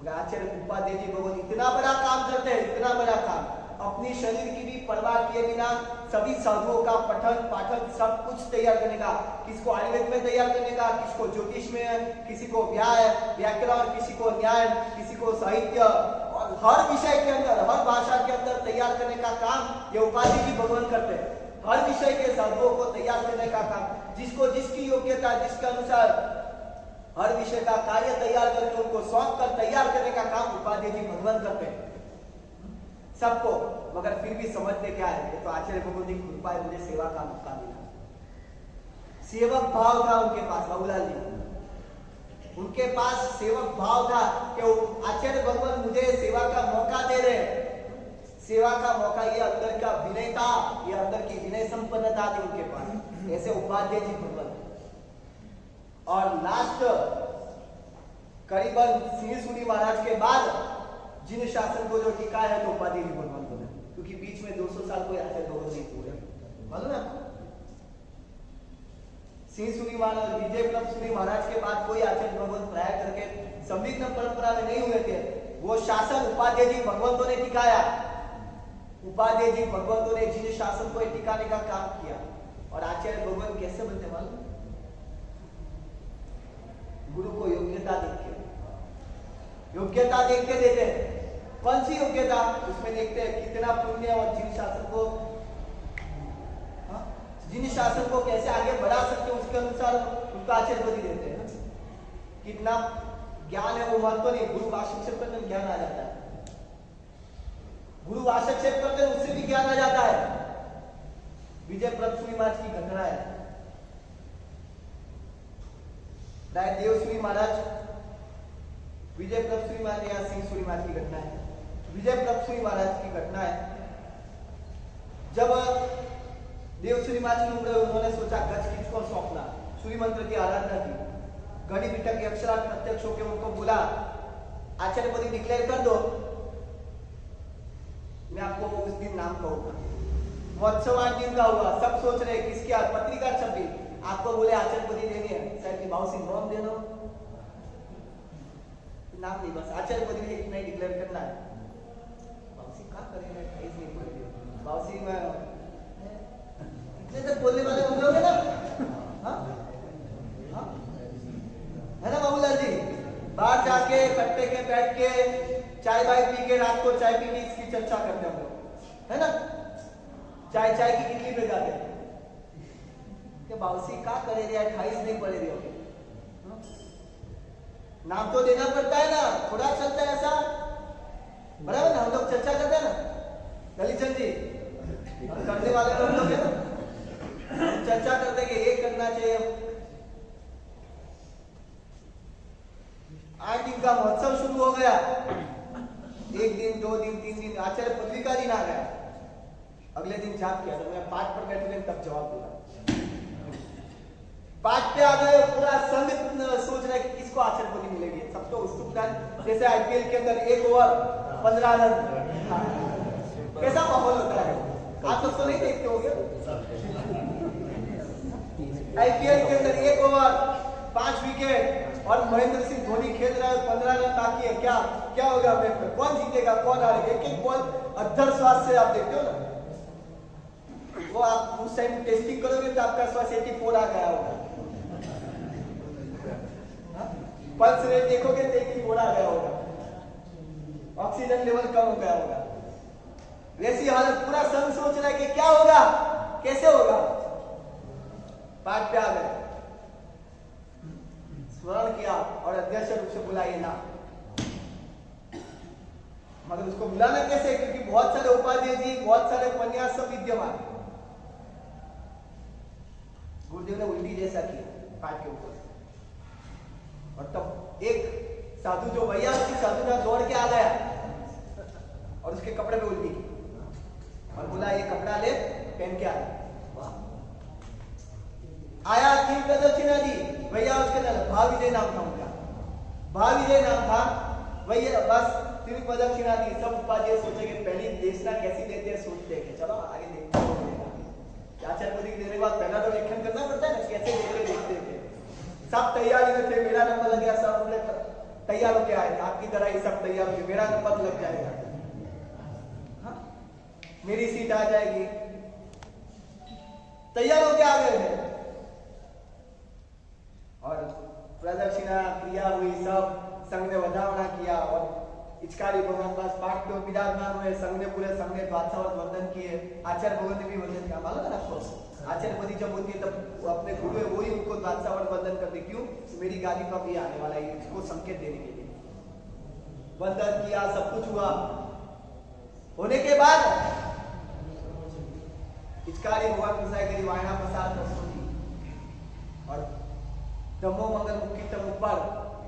आचार्य उपाध्याय जी भगवान इतना बड़ा काम करते हैं, इतना बड़ा काम, अपनी शरीर की भी परवाह किए बिना सभी साधुओं का पठन पाठन सब कुछ तैयार करने का, किसको आयुर्वेद में तैयार करने का, किसको ज्योतिष में, किसी को व्याकरण, किसी को न्याय, किसी को साहित्य, और हर विषय के अंदर, हर भाषा के अंदर तैयार करने का काम ये उपाध्याय जी भगवान करते हैं। हर विषय के साधुओं को तैयार करने का काम, जिसको जिसकी योग्यता, जिसके अनुसार हर विषय का कार्य तैयार करके उनको सौंप कर तैयार करने का काम उपाध्याय जी भगवान करते हैं सबको। मगर फिर भी समझते क्या है, तो आचार्य भगवान की कृपा है, मुझे सेवा का मौका मिला। सेवक भाव था उनके पास, बाबूलाल जी उनके पास सेवक भाव था कि आचार्य भगवान मुझे सेवा का मौका दे रहे हैं, सेवा का मौका, ये अंदर का विनय था, ये अंदर की विनय संपन्नता थी उनके पास, ऐसे उपाध्याय जी भगवान। और लास्ट करीबन सिंह सूरी महाराज के बाद जिन शासन को जो टिका है तो उपाध्याय जी भगवान को, क्योंकि बीच में 200 साल कोई आचार्य भगवान नहीं पूरे, मालूम है आपको? सिंह सूरी महाराज, विजय प्रभ सूरी महाराज के बाद कोई आचार्य भगवान प्राय करके संदिग्ध परंपरा में नहीं हुए थे। वो शासन उपाध्याय जी भगवंतों ने टिकाया, उपाध्याय जी भगवंतों ने जिन शासन को टिकाने का काम किया। और आचार्य भगवान कैसे बनते मालूम? गुरु को योग्यता देख के देते हैं। कौन सी योग्यता? उसमें देखते हैं कितना पुण्य और जिन शासन को कैसे आगे बढ़ा सकते हैं, उसके अनुसार उनका आचार्य पद देते हैं। कितना ज्ञान है वो महत्व नहीं, गुरु वासक्षेप करते ज्ञान आ जाता है। गुरु वासक्षेप करते उससे भी ज्ञान आ जाता है। विजय प्रभुश्री महाराज की घटना है। देवश्री महाराज, विजय प्रभुश्री महाराज या सिंह सूरी महाराज की घटना है। विजय प्रभुश्री महाराज की घटना है। जब देवश्री महाराज की उम्र, उन्होंने सोचा गज किसको सौंपना। सूर्य मंत्र की आराधना की। गणि बिठक के अक्षरार्थ प्रत्यक्ष होकर उनको बोला आचार्य पद डिक्लेयर कर दो, मैं आपको उस दिन नाम कहूंगा। महोत्सव 8 दिन का हुआ। सब सोच रहे किसकी पत्रिका छपी, आपको बोले आचार्य पद देनी है। शायद की बाबू सिंह नाम देना, नाम नहीं, बस आचार्य पद एक नहीं डिक्लेयर करना है। बाबू सिंह क्या करेंगे, नहीं पड़ेगा। बाबू सिंह इतने तक बोलने वाले हम लोग है ना, हाँ है ना बाबूलाल जी? बाहर जाके कट्टे के बैठ के चाय वाय पी के, रात को चाय पी के इसकी चर्चा करते हम लोग, है ना? चाय की कितली पे जाते कि बाबूसी क्या करे रे, 28 नहीं पड़े रे, नाम तो देना पड़ता है ना, थोड़ा चलता है ऐसा, बराबर ना? हम लोग चर्चा करते हैं ना दलीचंद जी, करने वाले लोग हैं ना, चर्चा करते हैं कि ये करना चाहिए। 8 दिन का महोत्सव शुरू हो गया। 1 दिन 2 दिन 3 दिन, आचार्य पदवी का दिन आ गया। अगले दिन जाप किया था, मैं पाठ पर बैठे तब जवाब दूंगा। पाठ पे आ गए, पूरा संघ सोच रहा है कि किसको आचार्य पदवी मिलेगी। सब तो उत्सुकता है, जैसे आईपीएल के अंदर 1 ओवर 15 रन, कैसा माहौल होता है? आप लोग तो नहीं देखते होंगे। आईपीएल के अंदर 1 ओवर 5 विकेट और महेंद्र सिंह धोनी खेल रहा है, 15 रन बाकी है। क्या होगा मैच में? कौन जीतेगा, कौन हारेगा? एक बॉल अद्धर श्वास से आप देखते हो ना, वो आप उस टाइम टेस्टिंग करोगे तो आपका श्वास 84 आ गया होगा। पल्स रेट देखोगे तो 84 आ गया होगा, ऑक्सीजन लेवल कम हो गया होगा। वैसी हालत पूरा संघ सोच रहा है कि क्या होगा, कैसे होगा। पाठ पे आ गए, स्मरण किया और अध्यक्ष रूप से बुलाइए ना, मगर उसको बुलाना कैसे? क्योंकि बहुत सारे उपाध्याय जी, बहुत सारे उपन्यास सब विद्यमान। गुरुदेव ने उल्टी जैसा किया पाठ के ऊपर, और तब एक साधु जो भैया उसकी साधु ना दौड़ के आ गया और उसके कपड़े पे उल्टी की और बोला ये कपड़ा ले पहन के आया। 3 प्रदक्षिणा दी। भैया उसके नाम भाविजय नाम था उनका, भाविजय नाम था भैया। बस 3 प्रदक्षिणा दी। सब उपाध्याय सोचे कि पहली देशना कैसी देते हैं, सोचते हैं कि चलो आगे देखते हैं। आचार्य पद देने के बाद पहला तो लेखन करना पड़ता है ना, कैसे देखते थे। सब तैयारी में थे, मेरा नंबर लग गया, सब तैयार होके आए। आपकी तरह ही सब तैयार होके, मेरा नंबर लग जाएगा, हाँ? मेरी सीट आ जाएगी, तैयार होके आ गए थे। और प्रदक्षिणा क्रिया हुई, सब संघ ने वधावना किया और इचकारी भगवान पास पाठ पे विराजमान हुए। संघ ने पूरे संघ ने द्वादशावत वंदन किए। आचार्य भगवान ने भी वंदन किया। मालूम है ना आपको, आचार्य पदी जब होती है तब अपने गुरु है वही उनको द्वादशावत वंदन करते। क्यों? मेरी गादी पर भी आने वाला है, इसको संकेत देने के लिए वंदन किया। सब कुछ हुआ, होने के बाद इचकारी भगवान गुसाई वायना प्रसाद प्रस्तुति और धम्मो मंगल मुक्ति तम ऊपर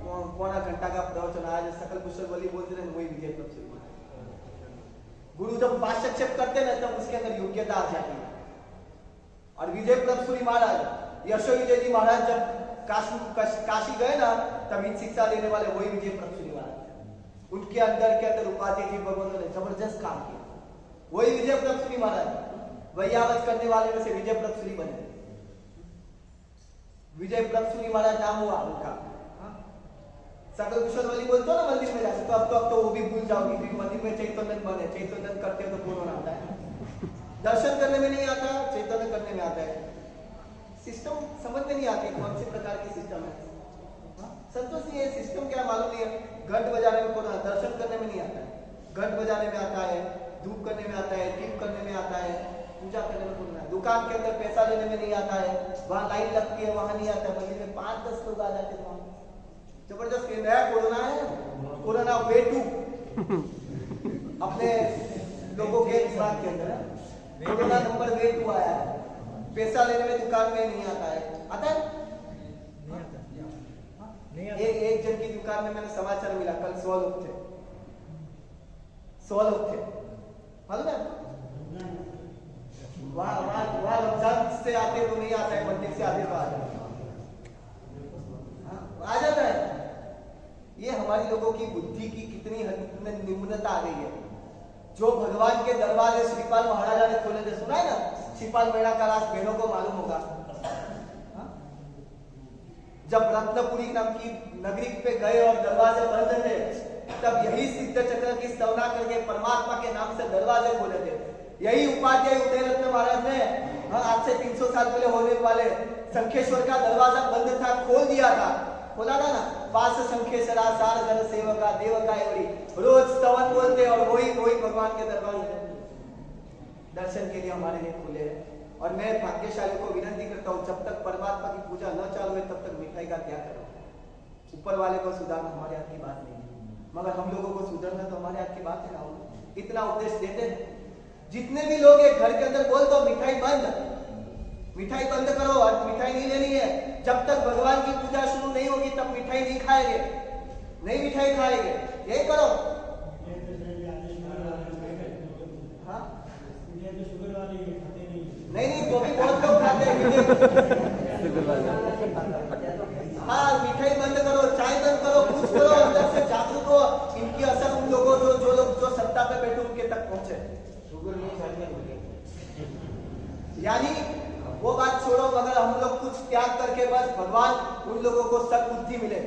1.25 घंटा का प्रवचन। आज सकल कुशल बलि बोलते हैं, वही विजय प्रभुश्री। गुरु जब वासक्षेप करते ना तब उसके अंदर योग्यता आ जाती है। और विजय प्रभुश्री महाराज, यशो विजय जी महाराज जब काशी गए ना, तब शिक्षा देने वाले वही विजय प्रभुश्री महाराज। उनके अंदर के अंदर उपाध्याय जी भगवान ने जबरदस्त काम किया। वही विजय प्रभुश्री महाराज वैयावत करने वाले में से विजय प्रभुश्री बने। विजय प्रभुश्री महाराज नाम हुआ उनका। सकल कुशल बलि बोलते हो ना मंदिर में जाते, तो अब तो वो भी भूल जाओगी। मंदिर में चैतन्य बने, चैतन्य करते हो तो पूर्ण आता है। दर्शन करने में नहीं आता, चैतन्य करने में आता है। सिस्टम समझ में नहीं आती कौन से प्रकार की सिस्टम है। संतोष जी, ये सिस्टम क्या मालूम नहीं है। घंट बजाने में कौन, दर्शन करने में नहीं आता है, घंट बजाने में आता है, धूप करने में आता है, दीप करने में आता है, पूजा करने में कौन, दुकान के अंदर पैसा लेने में नहीं आता है, वहां लाइन लगती है वहां नहीं आता है, मंदिर में 5-10 लोग आ जाते हैं। जबरदस्त नया कोरोना है, कोरोना वे 2 अपने लोगों के दिमाग के अंदर कोरोना नंबर वे 2 आया है। पैसा लेने में दुकान में नहीं आता है, आता है एक जन की दुकान में मैंने समाचार मिला, कल 100 लोग थे, 100 लोग थे, मालूम है? वहां रमजान से आते तो नहीं आता है, मंदिर से आते तो आ जाता है। ये हमारी लोगों की बुद्धि की कितनी निम्नता आ गई है। जो भगवान के दरवाजे श्रीपाल महाराजा ने खोले थे, सुना है ना, श्रीपाल मेणा का राज बहनों को मालूम होगा। जब रत्नपुरी नाम की नगरी पे गए और दरवाजे बंद थे, तब यही सिद्ध चक्र की स्तवना करके परमात्मा के नाम से दरवाजे खोले थे। यही उपाध्याय उदयरत्न महाराज ने आज से 300 साल पहले होने वाले शंखेश्वर का दरवाजा बंद था, खोल दिया था, खोला था ना। पास शंखेश्वरा सार घर सेवका देवका एवरी, रोज स्तवन बोलते और वही भगवान के दरवाजे दर्शन के लिए हमारे लिए खुले हैं। और मैं भाग्यशाली को विनती करता हूँ, जब तक परमात्मा की पूजा न चालू है तब तक मिठाई का क्या करो। ऊपर वाले को सुधारना हमारे हाथ की बात नहीं है, मगर हम लोगों को सुधरना तो हमारे हाथ की बात है ना। इतना उपदेश देते हैं, जितने भी लोग एक घर के अंदर बोल दो मिठाई बंद करो, और मिठाई नहीं लेनी है। जब तक भगवान की पूजा शुरू नहीं होगी तब मिठाई नहीं खाएंगे, नहीं मिठाई खाएंगे, यही करो। हाँ नहीं, वो भी बहुत लोग खाते हैं। हाँ, मिठाई बंद करो, चाय बंद करो, कुछ करो, अंदर से जागरूक हो। इनकी असर उन लोगों जो लोग जो सत्ता पे बैठे उनके तक पहुंचे। यानी वो बात छोड़ो, मगर हम लोग कुछ त्याग करके बस भगवान उन लोगों को सद्बुद्धि मिले।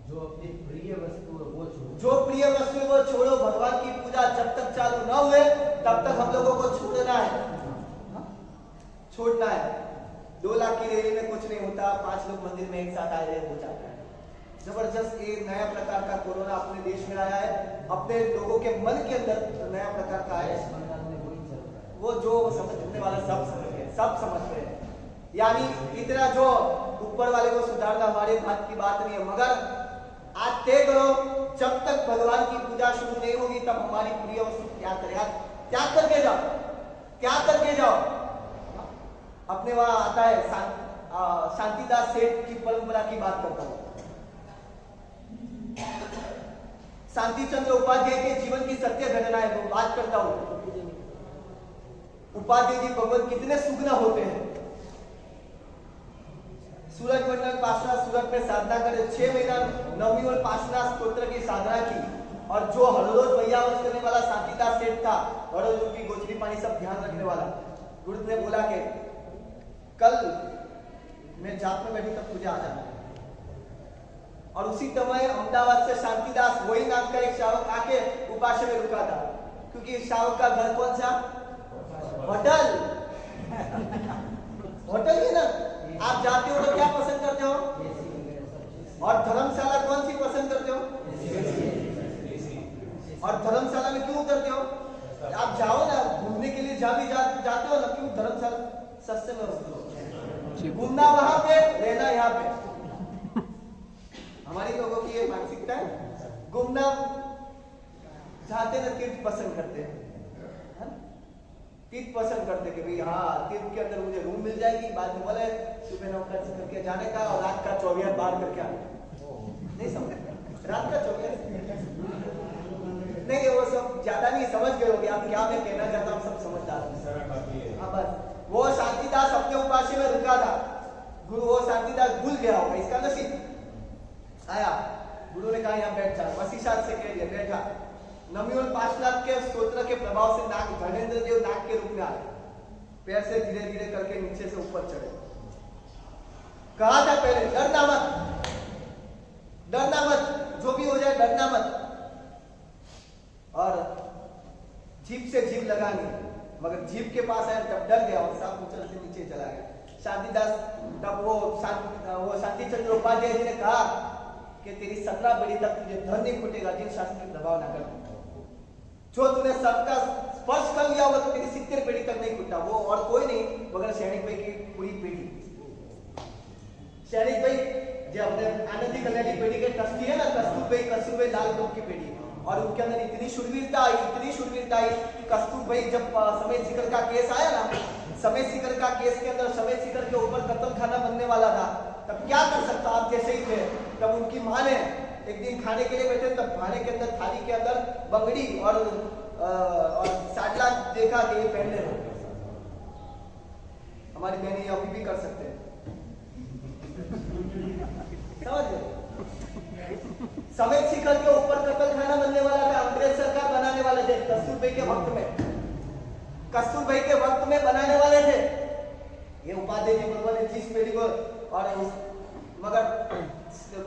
जो अपनी प्रिय वस्तु है वो छोड़ो, जो प्रिय वस्तु है वो छोड़ो। भगवान की पूजा जब तक चालू न हुए तब तक हम लोगों को छोड़ना है, छोड़ना है। 2 लाख की रैली में कुछ नहीं होता, 5 लोग मंदिर में एक साथ आए हो जाता है। जबरदस्त एक नया प्रकार का कोरोना अपने देश में आया है, अपने लोगों के मन के अंदर नया प्रकार का आया है। वो जो समझने वाला सब समझते हैं। यानी इतना जो ऊपर वाले को सुधारना हमारे हाथ की बात नहीं है, मगर आज तय करो, जब तक भगवान की पूजा शुरू नहीं होगी तब हमारी प्रिय वस्तु त्याग करेगा। त्याग करके जाओ। अपने वहां आता है शांतिदास सेठ की परंपरा की बात करता हूं। शांति चंद्र उपाध्याय के जीवन की सत्य घटना है, वो बात करता हूं। उपाध्याय जी भगवान कितने सुगना होते हैं। सूरज मंडल पासना सूरत में साधना करे, 6 महीना नवमी और पासना स्तोत्र की साधना की। और जो हर रोज मैयावच करने वाला शांतिदास सेठ था, हर रोज उनकी गोचरी पानी सब ध्यान रखने वाला, गुरु ने बोला कि कल मैं जाप में बैठी तब तुझे आ जाना। और उसी समय अहमदाबाद से शांतिदास वही नाम का एक शावक आके उपास्य में रुका था, क्योंकि शावक का घर कौन सा, होटल ही ना। आप जाते हो तो क्या पसंद करते हो, और धर्मशाला कौन सी पसंद करते हो, और धर्मशाला में क्यों उतरते हो? आप जाओ ना घूमने के लिए, जाते हो ना, क्यों धर्मशाला सस्ते में होते हो। घूमना वहां पे, रहना यहाँ पे। हमारी लोगों की ये मानसिकता है। घूमना जाते ना, तीर्थ पसंद करते हैं, तीर्थ पसंद करते कि भाई हाँ तीर्थ के अंदर मुझे रूम मिल जाएगी, बाद में बोले सुबह 9 करके जाने का और रात का 24 बार करके आने। नहीं समझ, रात का 24 नहीं, वो सब ज्यादा नहीं समझ गए होगे आप क्या मैं कहना चाहता हूँ, सब समझदार। हाँ बस वो शांतिदास अपने उपास्य में रुका था, गुरु वो शांतिदास भूल गया होगा, इसका नसीब आया। गुरु ने कहा यहाँ बैठ जा, वशिष्ठ से कह दिया बैठा। नवमी और पांचनाथ के स्तोत्र के प्रभाव से नाग धर्मेंद्र देव नाग के रूप में आए, पैर से धीरे धीरे करके नीचे से ऊपर चढ़े। कहा था पहले डरना मत, जो भी हो जाए डरना मत। और जीभ से जीभ लगानी, मगर जीप के पास आया तब डर गया और सांप उछल से नीचे चला गया। शांतिदास तब वो शांति चंद्र उपाध्याय जी ने कहा कि तेरी 17 पीढ़ी तक तुझे धन नहीं फूटेगा जिन शासन की प्रभाव ना कर। जो तूने सबका स्पर्श कर लिया होगा तो तेरी 70 पीढ़ी तक नहीं फूटा। वो और कोई नहीं मगर सैनिक भाई की पूरी पीढ़ी। सैनिक भाई जो अपने आनंदी कल्याणी पीढ़ी के ट्रस्टी है ना, कस्तूर भाई लाल ग्रुप की पीढ़ी, और उनके अंदर इतनी शूरवीरता आई कि कस्तूर भाई जब समय सीकर का केस आया ना, समय सीकर का केस के अंदर समय सीकर के ऊपर कत्ल खाना बनने वाला था, तब क्या कर सकता, आप जैसे ही थे। तब उनकी माँ ने एक दिन खाने के लिए बैठे, तब खाने के अंदर थाली के अंदर बंगड़ी और साडला देखा कि ये पहन ले। हमारी बहनें अभी भी कर सकते हैं, समझ गए। समय शिखर के ऊपर कत्ल खाना बनने वाला था, अंग्रेज सरकार बनाने वाले थे कस्तूर भाई के वक्त में बनाने वाले थे। ये उपाध्याय जी भगवान ने 30 पीढ़ी को और मगर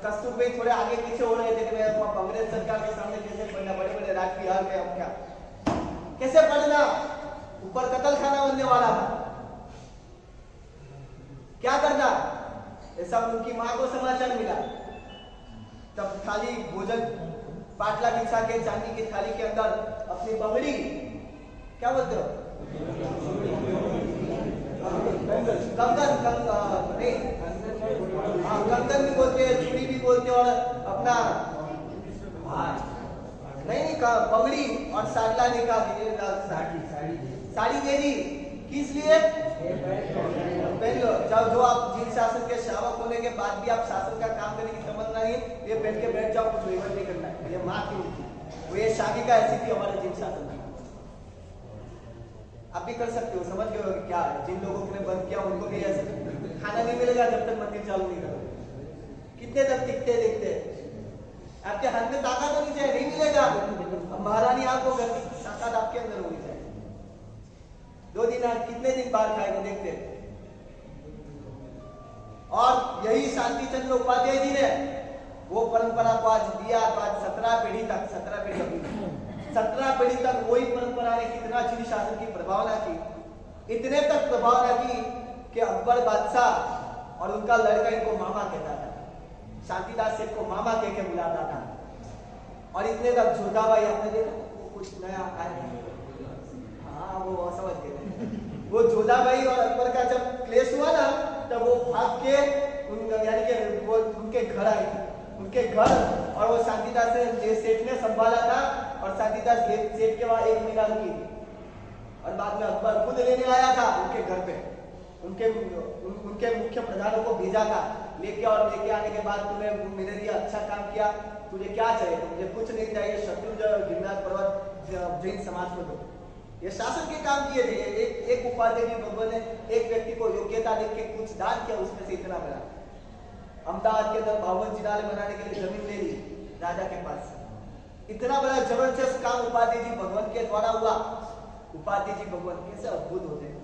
कस्तूर भाई थोड़े आगे पीछे हो रहे थे कि अंग्रेज सरकार के सामने कैसे पढ़ना, बड़े बड़े राजबिहार में हम क्या कैसे पढ़ना, ऊपर कत्ल खाना बनने वाला था, क्या करना। ऐसा उनकी मां को समाचार मिला, तब थाली भोजन पाटला बिछा के चांदी की थाली के अंदर अपनी बंगड़ी, क्या बोलते हो, कंगन भी बोलते हैं, चूड़ी भी बोलते हैं, और अपना नहीं बंगड़ी और साडला निकाल साड़ी दे दी। किस लिए? जो आप जिन शासन के शावक होने के बाद भी आप शासन का काम करने की तमन्ना नहीं, ये बैठ जाओ, कुछ विवरण नहीं करना है। ये माँ की थी, वो ये शादी का ऐसी थी हमारे जिन शासन की। आप भी कर सकते हो, समझ गए हो क्या है। जिन लोगों ने बंद किया उनको भी ऐसे खाना नहीं मिलेगा जब तक मंदिर चालू नहीं करोगे। कितने तक टिकते देखते, आपके हाथ में ताकत होनी चाहिए, नहीं मिलेगा। महारानी आपको घर की ताकत आपके अंदर होनी चाहिए। 2 दिन आज कितने दिन बाहर खाएगा देखते। और यही शांति चंद्र उपाध्याय जी ने वो परंपरा को आज दिया। आज 17 पीढ़ी तक वही परंपरा ने कितना जिन शासन की प्रभावना की, इतने तक प्रभावना की कि अकबर बादशाह और उनका लड़का इनको मामा कहता था, शांतिदास सेठ को मामा कह के बुलाता था। और इतने तक जोधाबाई, आपने देखा कुछ नया आया, हाँ वो समझ गए। वो जोधाबाई और अकबर का जब क्लेश हुआ ना, तब वो भाग के यानी कि वो उनके घर आई, उनके घर, और वो शांतिदास सेठ ने संभाला था, और शांतिदास सेठ के वहां 1 महीना रुकी थी। और बाद में अकबर खुद लेने आया था उनके घर पे, उनके मुख्य प्रधानों को भेजा था लेके, और लेके आने के बाद तुम्हें मेरे लिए अच्छा काम किया, तुझे क्या चाहिए? तो मुझे कुछ नहीं चाहिए, शत्रुंजय गिरनार पर्वत जैन समाज को दो। ये शासन के काम किए थे। एक उपाध्याय जी भगवान ने एक व्यक्ति को योग्यता देख के कुछ दान किया, उसमें से इतना बड़ा अहमदाबाद के अंदर 52 जिनाले बनाने के लिए जमीन ले ली राजा के पास। इतना बड़ा जबरदस्त काम उपाध्याय जी भगवान के द्वारा हुआ। उपाध्याय जी भगवान कैसे अद्भुत होते हैं।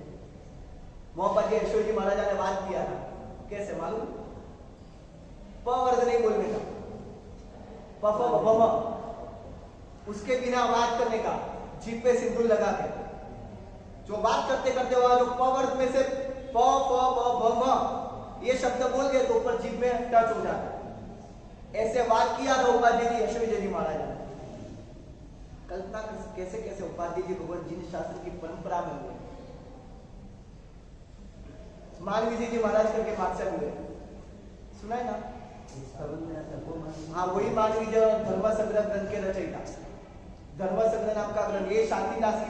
मोहम्मद यशोर जी महाराजा ने बात किया था, कैसे मालूम? प वर्ग नहीं बोलने का, उसके बिना बात करने का, जीभ पे सिंदूर लगा के। जो बात करते करते वहां जो प वर्ग में से प फ ब म ये शब्द बोल गए तो ऊपर जीभ में टच हो जाता है। ऐसे बात किया था उपाध्याय जी यशोर जी महाराजा ने। कल्पना कैसे कैसे उपाध्याय जी भगवान जिन शासन की परंपरा में हुए। मानवी जी महाराज करके बादशाह हुए, सुना है ना? हाँ, वही मानवी जो धर्म संग्रह ग्रंथ के रचयिता, धर्म संग्रह नाम का ग्रंथ। ये शांतिदास की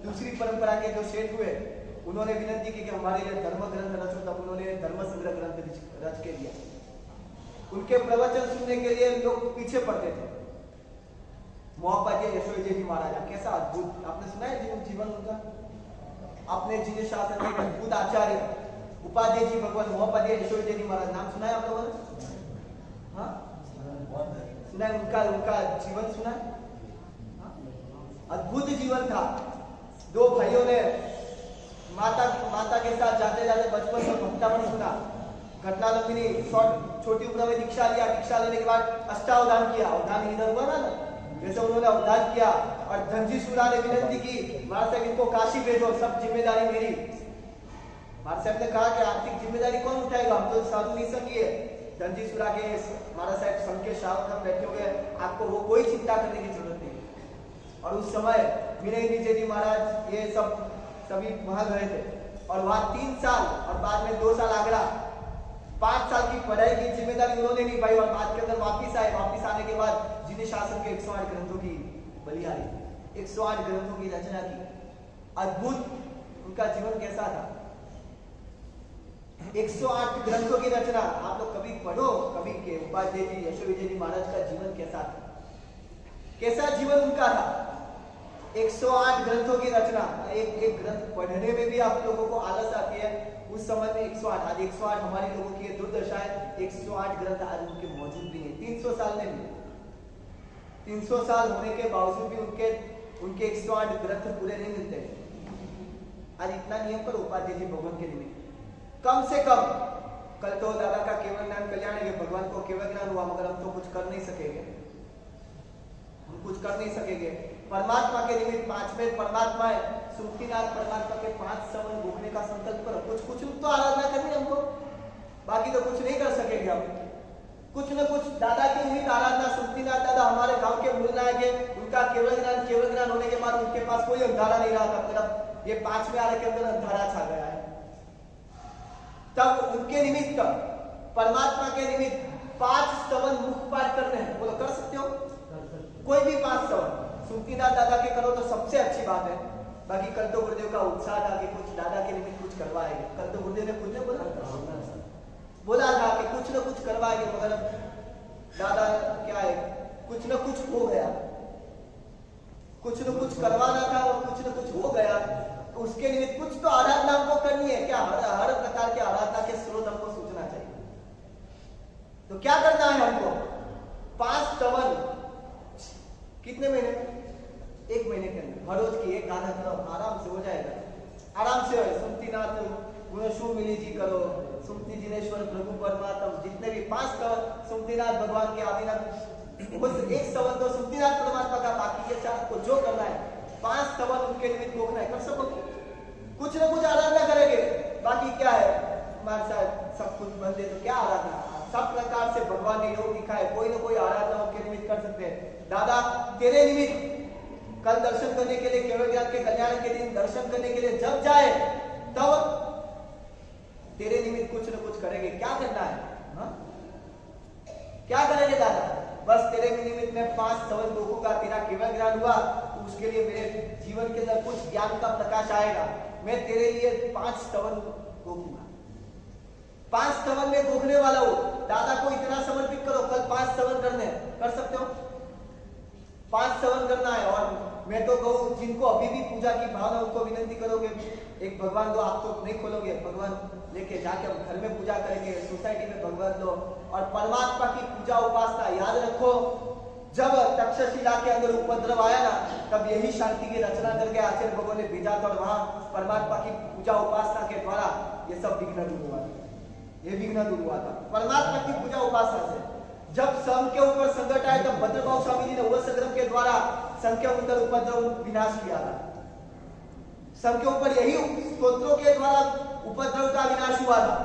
दूसरी परंपरा के जो सेठ हुए, उन्होंने विनती की कि हमारे लिए धर्म ग्रंथ रचो, तब उन्होंने धर्म संग्रह ग्रंथ रच के दिया। उनके प्रवचन सुनने के लिए लोग पीछे पड़ते थे। मोहम्मद यशोर जी महाराजा कैसा अद्भुत, आपने सुना है जीवन उनका? अपने जिन शासन के अद्भुत आचार्य उपाध्याय जी भगवान मोहम्मद यशोर जी महाराज, नाम सुना है आप लोगों ने? हाँ सुना है, उनका जीवन सुना है? अद्भुत जीवन था। 2 भाइयों ने माता के साथ जाते जाते बचपन में भक्तावन सुना, घटना लंबिनी, छोटी उम्र में दीक्षा लिया। दीक्षा लेने के बाद अष्टावधान किया। अवधान इधर हुआ ना, जैसे उन्होंने अवधान किया और धनजी सूरा ने विनती की महाराज साहब इनको काशी भेजो, सब जिम्मेदारी मेरी। महाराज साहब ने कहा कि आर्थिक जिम्मेदारी कौन उठाएगा, हम तो साधु निसंगी है। धनजी सूरा के महाराज साहब संघ के शावक हम बैठे हुए, आपको वो कोई चिंता करने की जरूरत नहीं। और उस समय विनय विजय जी महाराज ये सब सभी वहां गए थे और वहां 3 साल और बाद में 2 साल आगरा, 5 साल की पढ़ाई की जिम्मेदारी उन्होंने निभाई और बाद के अंदर वापिस आए। वापिस आने के बाद जिन्हें शासन के 108 ग्रंथों की बलिहारी, 108 ग्रंथों की रचना की। अद्भुत उनका जीवन कैसा था, 108 ग्रंथों की रचना। आप लोग कभी पढ़ो, कभी के उपाध्याय जी, यशो विजय जी महाराज का जीवन कैसा था, कैसा जीवन उनका था। 108 ग्रंथों की रचना, एक ग्रंथ पढ़ने में भी आप लोगों को आलस आती है। उस समय में 108, आज 108 हमारे लोगों की दुर्दशा है। 108 ग्रंथ आज उनके मौजूद भी नहीं, 300 साल में भी, 300 साल होने के बावजूद भी उनके 108 ग्रंथ पूरे नहीं मिलते। आज इतना नियम करो उपाध्याय जी भगवान के निमित्त, कम से कम। कल तो दादा का केवल ज्ञान कल्याण है, भगवान को केवल ज्ञान हुआ, मगर हम तो कुछ कर नहीं सकेंगे, हम कुछ कर नहीं सकेंगे। परमात्मा के निमित्त 5वें परमात्मा है, सुक्तिनाथ परमात्मा के 5 सवन भोगने का संकल्प करो। कुछ तो आराधना करनी है हमको, बाकी तो कुछ नहीं कर सकेंगे हम। कुछ न कुछ दादा के निमित्त आराधना। सुक्तिनाथ दादा हमारे गांव के मूल नायक है, उनका केवल ज्ञान होने के बाद उनके पास कोई अंधारा नहीं रहा था, मतलब ये 5वें आरे के अंदर अंधारा छा गया है। तब उनके निमित्त, परमात्मा के निमित्त 5 स्तवन मुख पाठ करने हैं। बोलो कर सकते हो? कोई भी 5 स्तवन सुक्तिनाथ दादा के करो तो सबसे अच्छी बात है। बाकी कल तो गुरुदेव का उत्साह था कि कुछ दादा के निमित्त कुछ करवाएंगे। कल तो गुरुदेव ने खुद ने बोला था कि कुछ न कुछ करवाएंगे, मगर दादा क्या है, कुछ न कुछ हो गया, कुछ न कुछ करवाना था और कुछ न कुछ हो गया। तो उसके निमित्त कुछ तो आराधना हमको करनी है। क्या हर प्रकार के आराधना के स्रोत हमको सोचना चाहिए। तो क्या करना है हमको? 5 स्तवन कितने महीने में? 1 महीने के अंदर हर रोज की 1 गाना करो, आराम से हो जाएगा, आराम से। सुक्तिनाथ गुणशु मिली जी करो, सुक्ति जिनेश्वर प्रभु परमात्मा, जितने भी 5 स्तवन सुक्तिनाथ भगवान के आदिनाथ, बस 1 स्तवन तो सुक्तिनाथ परमात्मा का, बाकी के 4 को जो करना है 5 स्तवन उनके निमित्त भोगना है। कर सकोगे? कुछ न कुछ आराधना करेंगे। बाकी क्या है हमारे साथ, सब कुछ बंद है तो क्या आराधना? सब प्रकार से भगवान ने योग दिखाए, कोई ना कोई आराधना उनके निमित्त कर सकते हैं। दादा तेरे निमित्त कल दर्शन करने के लिए, केवल ज्ञान के कल्याण के दिन दर्शन करने के लिए जब जाए, तब तेरे निमित्त कुछ न कुछ करेंगे। क्या करना है? हा? क्या करेंगे दादा? बस तेरे निमित्त में 5 स्तवन भोगूंगा, तेरा केवल ज्ञान हुआ तो उसके लिए मेरे जीवन के अंदर कुछ ज्ञान का प्रकाश आएगा। मैं तेरे लिए 5 स्तवन भोगूंगा, 5 स्तवन में भोगने वाला हो। दादा को इतना समर्पित करो, कल 5 स्तवन करने, कर सकते हो? 5 स्तवन करना है। और मैं तो कहूँ जिनको अभी भी पूजा की भावना, उनको विनती करोगे, एक भगवान दो। आप तो नहीं खोलोगे, भगवान लेके जाके हम घर में पूजा करेंगे, सोसाइटी में भगवान दो। और परमात्मा की पूजा उपासना याद रखो, जब तक्षशिला के अंदर उपद्रव आया ना, तब यही शांति की रचना करके आचार्य भगवान ने भेजा था और वहां परमात्मा की पूजा उपासना के द्वारा ये सब विघ्न दूर हुआ था। ये विघ्न दूर हुआ था परमात्मा की पूजा उपासना से। जब संघ के ऊपर संकट आए तब भद्रभाव स्वामी जी ने वो संग्राम के द्वारा संघ के अंदर उपद्रव विनाश किया था। संघ के ऊपर यही स्तोत्रों के द्वारा उपद्रव का विनाश हुआ था।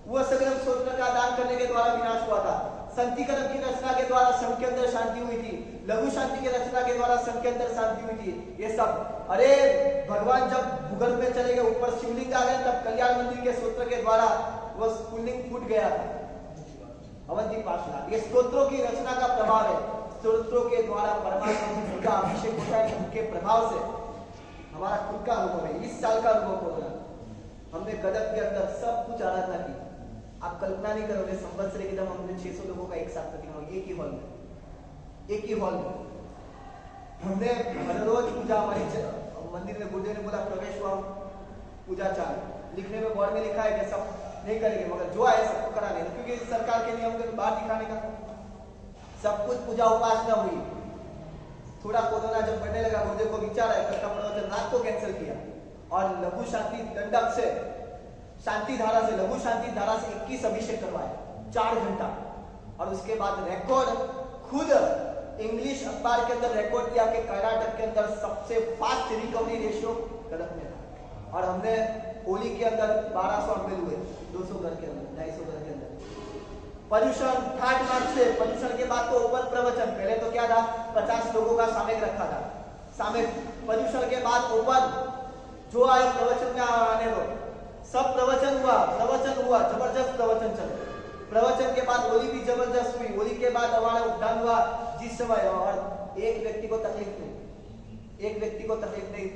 वह संग्राम स्तोत्र का दान करने के द्वारा विनाश हुआ था। संतिकरण की रचना के द्वारा संघ के अंदर शांति हुई थी। लघु शांति की रचना के द्वारा संघ के अंदर शांति हुई थी। ये सब अरे भगवान जब भूगर्भ में चले गए, ऊपर शिवलिंग आ गए, तब कल्याण मंदिर के स्तोत्र के द्वारा वह शिवलिंग फूट गया था। अवंती पाशनाथ, ये स्तोत्रों की रचना का प्रभाव है। स्तोत्रों के द्वारा परमात्मा की पूजा अभिषेक होता है, उनके प्रभाव से। हमारा खुद का अनुभव है, इस साल का अनुभव होगा। हमने गदर के अंदर सब कुछ आराधना की। आप कल्पना नहीं करोगे, संवत्सर के दम हमने 600 लोगों का एक साथ प्रतिमा, एक ही हॉल में, एक ही हॉल में हमने हर रोज पूजा। हमारी मंदिर में गुरुदेव ने बोला प्रवेश हुआ, पूजा चालू। लिखने में बोर्ड में लिखा है कि सब नहीं करेंगे, मगर जो आए सबको कराने, क्योंकि सरकार के नियम को बाहर दिखाने का। सब कुछ पूजा उपासना हुई। थोड़ा कोरोना जब बढ़ने लगा, गुरुदेव को विचार आया, कल का प्रवचन रात को कैंसिल किया और लघु शांति दंडक से, शांति धारा से, लघु शांति धारा से 21 अभिषेक करवाए 4 घंटा। और उसके बाद रिकॉर्ड खुद इंग्लिश अखबार के अंदर रिकॉर्ड किया कि कर्नाटक के अंदर सबसे फास्ट रिकवरी रेशियो कदम में था। और हमने होली के अंदर 1200 अम्बेल हुए, 200 घर के अंदर, 250 घर के अंदर। प्रदूषण थर्ड मार्च से, प्रदूषण के बाद तो ओपन प्रवचन, पहले तो क्या था 50 लोगों का सामयिक रखा था, सामयिक। प्रदूषण के बाद ओपन, जो आए प्रवचन में आने दो, सब प्रवचन हुआ, जबरदस्त प्रवचन चले। प्रवचन के बाद होली भी जबरदस्त हुई, होली के बाद हमारा उद्यान हुआ जिस समय, और एक व्यक्ति को तकलीफ नहीं, एक व्यक्ति को तकलीफ नहीं।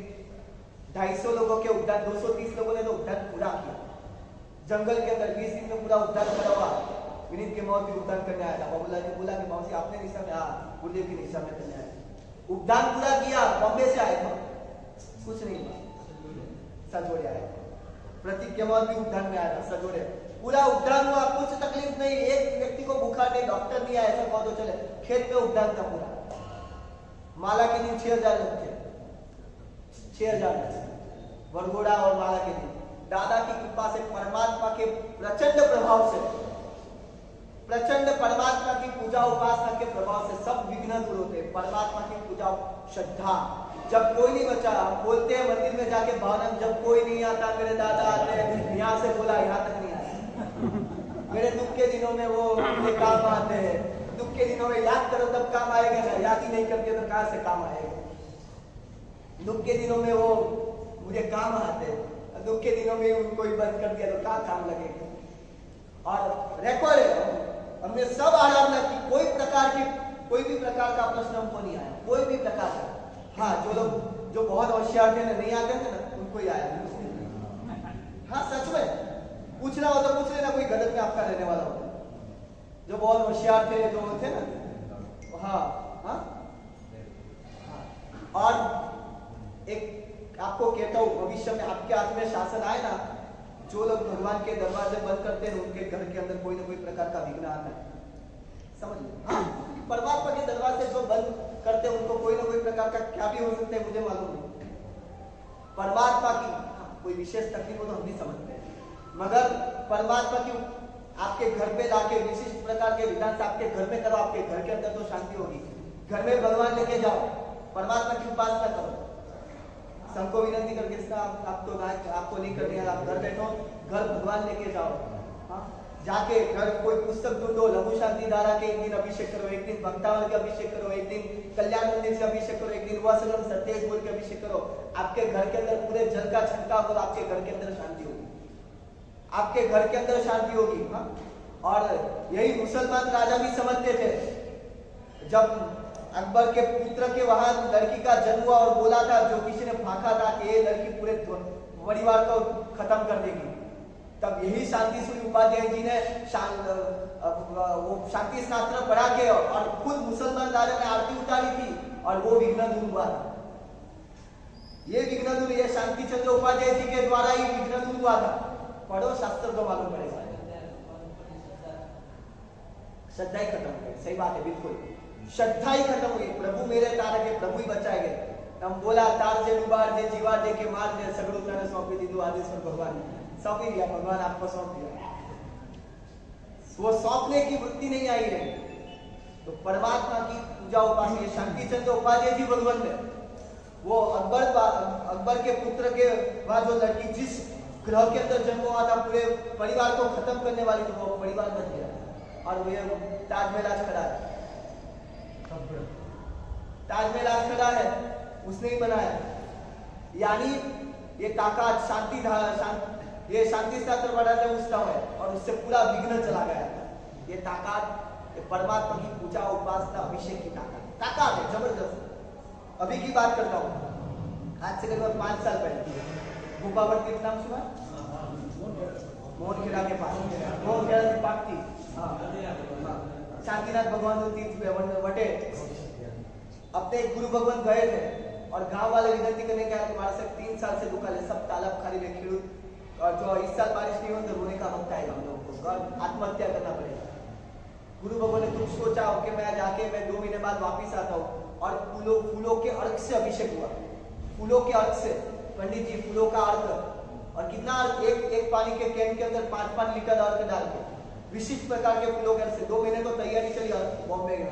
250 लोगों के उद्यान, 230 लोगों ने तो उद्यान पूरा किया। जंगल के अंदर 20 दिन में पूरा उद्यान करा हुआ। विनीत के मौत भी उद्यान करने आया था, बाबूलाल ने बोला कि मौसी आपने निशा में, हाँ गुरुदेव की निशा में करने आया। उद्यान पूरा किया, बॉम्बे से आए थे, कुछ नहीं हुआ, सजोड़े आए। प्रतीक के मौत भी उद्यान में आया था, सजोड़े, पूरा उद्यान हुआ, कुछ तकलीफ नहीं, एक व्यक्ति को बुखार नहीं, डॉक्टर नहीं आया, ऐसा कहो तो चले। खेत में उद्यान था पूरा। माला के दिन 6000 लोग थे, 6000 वरघोड़ा और माला के दिन। दादा की कृपा से, परमात्मा के प्रचंड प्रभाव से, प्रचंड परमात्मा की पूजा उपासना के प्रभाव से सब विघ्न दूर होते। परमात्मा की पूजा, श्रद्धा। जब कोई नहीं बचा, बोलते हैं मंदिर में जाके भावना, जब कोई नहीं आता मेरे दादा आते हैं, यहाँ से बोला यहाँ तक नहीं आया। मेरे दुख के दिनों में वो मुझे काम आते हैं, दुख के दिनों में याद करो तब काम आएगा ना, याद ही नहीं करते तो कहाँ से काम आएगा। दुख के दिनों में वो मुझे काम आते हैं, दुख के दिनों में उनको ही बंद कर दिया तो कहाँ काम लगेगा। और रिकॉर्ड है, हमने सब आराधना की, कोई भी प्रकार का प्रश्न हमको नहीं आया, कोई भी प्रकार का। हाँ, जो लोग जो बहुत होशियार थे ना, नहीं आते थे ना, उनको ही आया। हाँ सच में, पूछना हो तो पूछ लेना, कोई गलत में आपका रहने वाला हो। जो बहुत होशियार थे, जो थे ना, हाँ हाँ। और एक आपको कहता हूँ, भविष्य में आपके हाथ में शासन आए ना, जो लोग भगवान के दरवाजे बंद करते हैं, उनके घर के अंदर कोई ना कोई प्रकार का विघ्न आता है, समझ लो। हाँ, परमात्मा के दरवाजे जो बंद करते हैं, उनको कोई ना कोई प्रकार का क्या भी हो सकता है, मुझे मालूम नहीं। परमात्मा की कोई विशेष तकलीफ हो तो हम भी समझते हैं, मगर परमात्मा की आपके घर पे लाके विशिष्ट प्रकार के विधान से आपके घर में करो, आपके घर के अंदर तो शांति होगी। घर में भगवान लेके जाओ, परमात्मा की उपासना करो। सबको विनती करके आप तो आपको नहीं करनी है, आप घर बैठो, घर भगवान लेके जाओ। हाँ, जाके घर कोई पुस्तक ढूंढो, लघु शांति धारा के एक दिन अभिषेक करो, एक दिन भक्तावल के अभिषेक करो, एक दिन कल्याण मंदिर से अभिषेक करो, एक दिन वसलम सत्तेज बोल के अभिषेक करो। आपके घर के अंदर पूरे जल का छंटकाव करो, आपके घर के अंदर शांति होगी, आपके घर के अंदर शांति होगी। हाँ, और यही मुसलमान राजा भी समझते थे। जब अकबर के पुत्र के वहां लड़की का जन्म हुआ और बोला था, जो किसी ने फाका था कि ये लड़की पूरे परिवार को खत्म कर देगी, तब यही शांति सूर्य उपाध्याय जी ने वो शांति शास्त्र पढ़ा के और खुद मुसलमान राजा ने आरती उतारी थी और वो विघ्न दूर हुआ था। ये विघ्न दूर, ये शांति चंद्र उपाध्याय जी के द्वारा ही विघ्न दूर हुआ था। पढ़ो शास्त्र को मालूम पड़ेगा। श्रद्धा ही खत्म हो गई, सही बात है, बिल्कुल श्रद्धा ही खत्म हुई। प्रभु मेरे तार के प्रभु ही बचाएंगे। हम बोला तार जे डुबार जे जीवार जे के मार जे सगड़ो तारे सौंपी दीदो आदेश्वर भगवान ने सौंप ही दिया, भगवान आपको सौंप दिया। वो सौंपने की वृत्ति नहीं आई है। तो परमात्मा की पूजा उपासना, शांति चंद्र उपाध्याय जी भगवान ने वो अकबर के पुत्र के बाद जो लड़की जिस ग्रह के अंदर जन्म हुआ था, पूरे परिवार को खत्म करने वाली, तो वो परिवार बच गया। और वो ताजमहल आज खड़ा है, ताजमहल आज खड़ा है, उसने ही बनाया। यानी ये ताकत ये शांति शास्त्र बढ़ाते उसका है और उससे पूरा विघ्न चला गया। ये ताकत परमात्मा की पूजा उपासना अभिषेक की ताकत है, जबरदस्त। अभी की बात करता हूँ, आज से करीब 5 साल पहले गोपावर तीर्थ नाम सुना, मोहनखेड़ा के पास, मोहनखेड़ा की पार्क थी। शांतिनाथ भगवान जो तीर्थ वटे, अपने एक गुरु भगवान गए थे और गांव वाले विनती करने गए, तुम्हारे से 3 साल से दुकान है, सब तालाब खाली में खेलू, और जो इस साल बारिश नहीं हो तो रोने का वक्त आएगा, हम लोगों को आत्महत्या करना पड़ेगा। गुरु भगवान ने कुछ सोचा कि मैं जाके 2 महीने बाद वापिस आता हूँ, और फूलों के अर्घ से अभिषेक हुआ। फूलों के अर्घ से, पंडित जी फूलों का अर्घ, और कितना अर्घ, एक पानी के कैन के अंदर 5-5 लीटर अर्घ डाल के विशिष्ट प्रकार के फूलों के अर्घ से 2 महीने तो तैयारी चली बॉम्बे के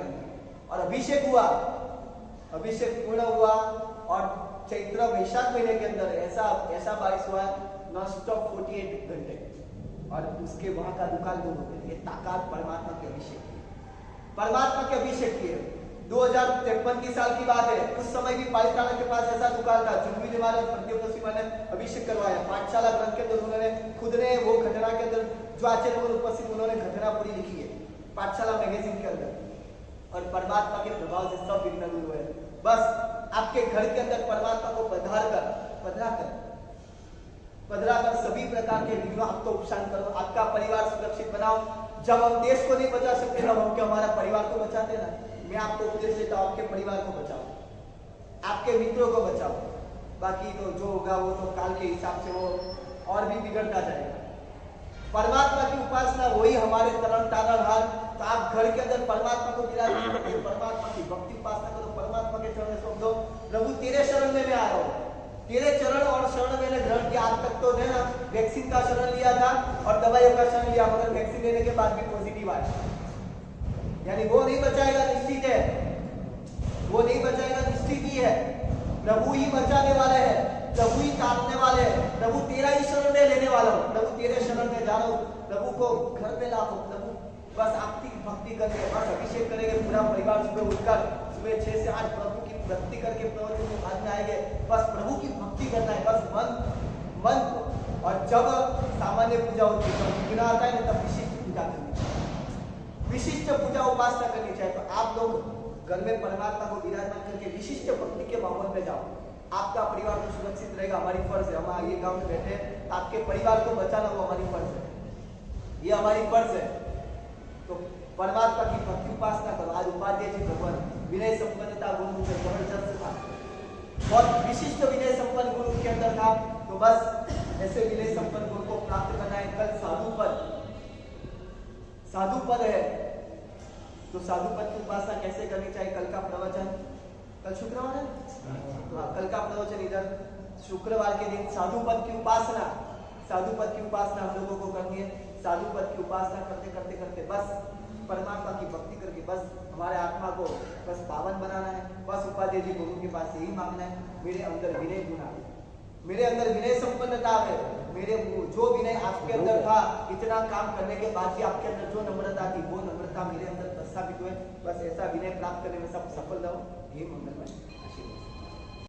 और अभिषेक हुआ, अभिषेक पूर्ण हुआ और चैत्र वैशाख महीने के अंदर ऐसा बारिश हुआ नॉन स्टॉप 48 घंटे और उसके वहां का दुकान बंद हो गया। ये ताकत परमात्मा के अभिषेक की, परमात्मा के अभिषेक की है। 2053 की साल की बात है। उस समय भी पालिताना के पास ऐसा दुकान था। जुम्बी महाराज प्रद्योत ने अभिषेक करवाया। पाठशाला ग्रंथ के अंदर उन्होंने खुद ने वो घटना के अंदर जो आचार्य पर उपस्थित उन्होंने घटना पूरी लिखी है पाठशाला मैगजीन के अंदर। और परमात्मा के प्रभाव से सब विघ्न दूर हुए। बस आपके घर के अंदर परमात्मा को पधरा कर सभी प्रकार के विघ्नों आपको उपशांत करो। आपका परिवार सुरक्षित बनाओ। जब हम देश को नहीं बचा सकते तब हम क्या हमारा परिवार को बचाते ना। मैं आपको उपदेश देता हूं, आपके परिवार को बचाओ, आपके मित्रों को बचाओ। बाकी तो जो होगा वो तो काल के हिसाब से वो और भी बिगड़ता जाएगा। परमात्मा की उपासना वही हमारे तरण तारण हाल। तो आप घर के अंदर परमात्मा को विराजित करके परमात्मा की भक्ति उपासना करो। परमात्मा के चरण में सौंप दो, प्रभु तेरे शरण में मैं आया हूं, तेरे चरण और शरण मैंने ग्रहण किया। आज तक तो है ना वैक्सीन का शरण लिया था और दवाइयों का शरण लिया, मगर वैक्सीन लेने के बाद भी पॉजिटिव आया। यानी वो नहीं बचाएगा, निश्चित है वो नहीं बचाएगा, निश्चित ही है। प्रभु ही बचाने वाले हैं, प्रभु ही तारने वाले हैं। प्रभु तेरा ही शरण में लेने वाला हूँ, प्रभु तेरे शरण में जा रहा हूँ। प्रभु को घर पे लाओ, प्रभु बस आपकी भक्ति करके बस अभिषेक करेंगे। पूरा परिवार सुबह उठकर सुबह 6 से 8 प्रभु की भक्ति करके प्रभु के बाद में आएंगे। बस प्रभु की भक्ति करना है, बस मन को। और जब सामान्य पूजा होती है, जब विघ्न आता है ना, तब विशिष्ट पूजा करनी चाहिए, विशिष्ट पूजा उपासना करनी चाहिए। तो आप लोग घर में परमात्मा को विराजमान करके विशिष्ट भक्ति के माहौल में जाओ। आपका परिवार तो सुरक्षित रहेगा। हमारी फर्ज है, हम ये गांव में बैठे हैं, आपके परिवार को बचाना वो हमारी फर्ज है, ये हमारी फर्ज है। तो परमात्मा की भक्ति उपासना करो। आज उपाध्याय जी भगवान विनय संपन्नता गुण उनके जबरदस्त था, बहुत विशिष्ट विनय संपन्न गुण उनके अंदर था। तो बस ऐसे विनय संपन्न गुण को प्राप्त करना है। कल साधु पद है, तो साधु पद की उपासना कैसे करनी चाहिए? कल का प्रवचन, कल शुक्रवार है, कल का प्रवचन इधर शुक्रवार के दिन साधु पद की उपासना हम लोगों को करनी है। साधु पद की उपासना करते करते करते बस परमात्मा की भक्ति करके बस हमारे आत्मा को बस पावन बनाना है। बस उपाध्याय जी गुरु के पास यही मांगना है, मेरे अंदर विनय गुण आए, मेरे अंदर विनय संपन्नता है। मेरे जो विनय आपके अंदर था, इतना काम करने के बाद भी आपके अंदर जो नम्रता थी, वो नम्रता मेरे अंदर प्रस्थापित हुए। बस ऐसा विनय प्राप्त करने में सब सफल रहो। ये मंगलमय।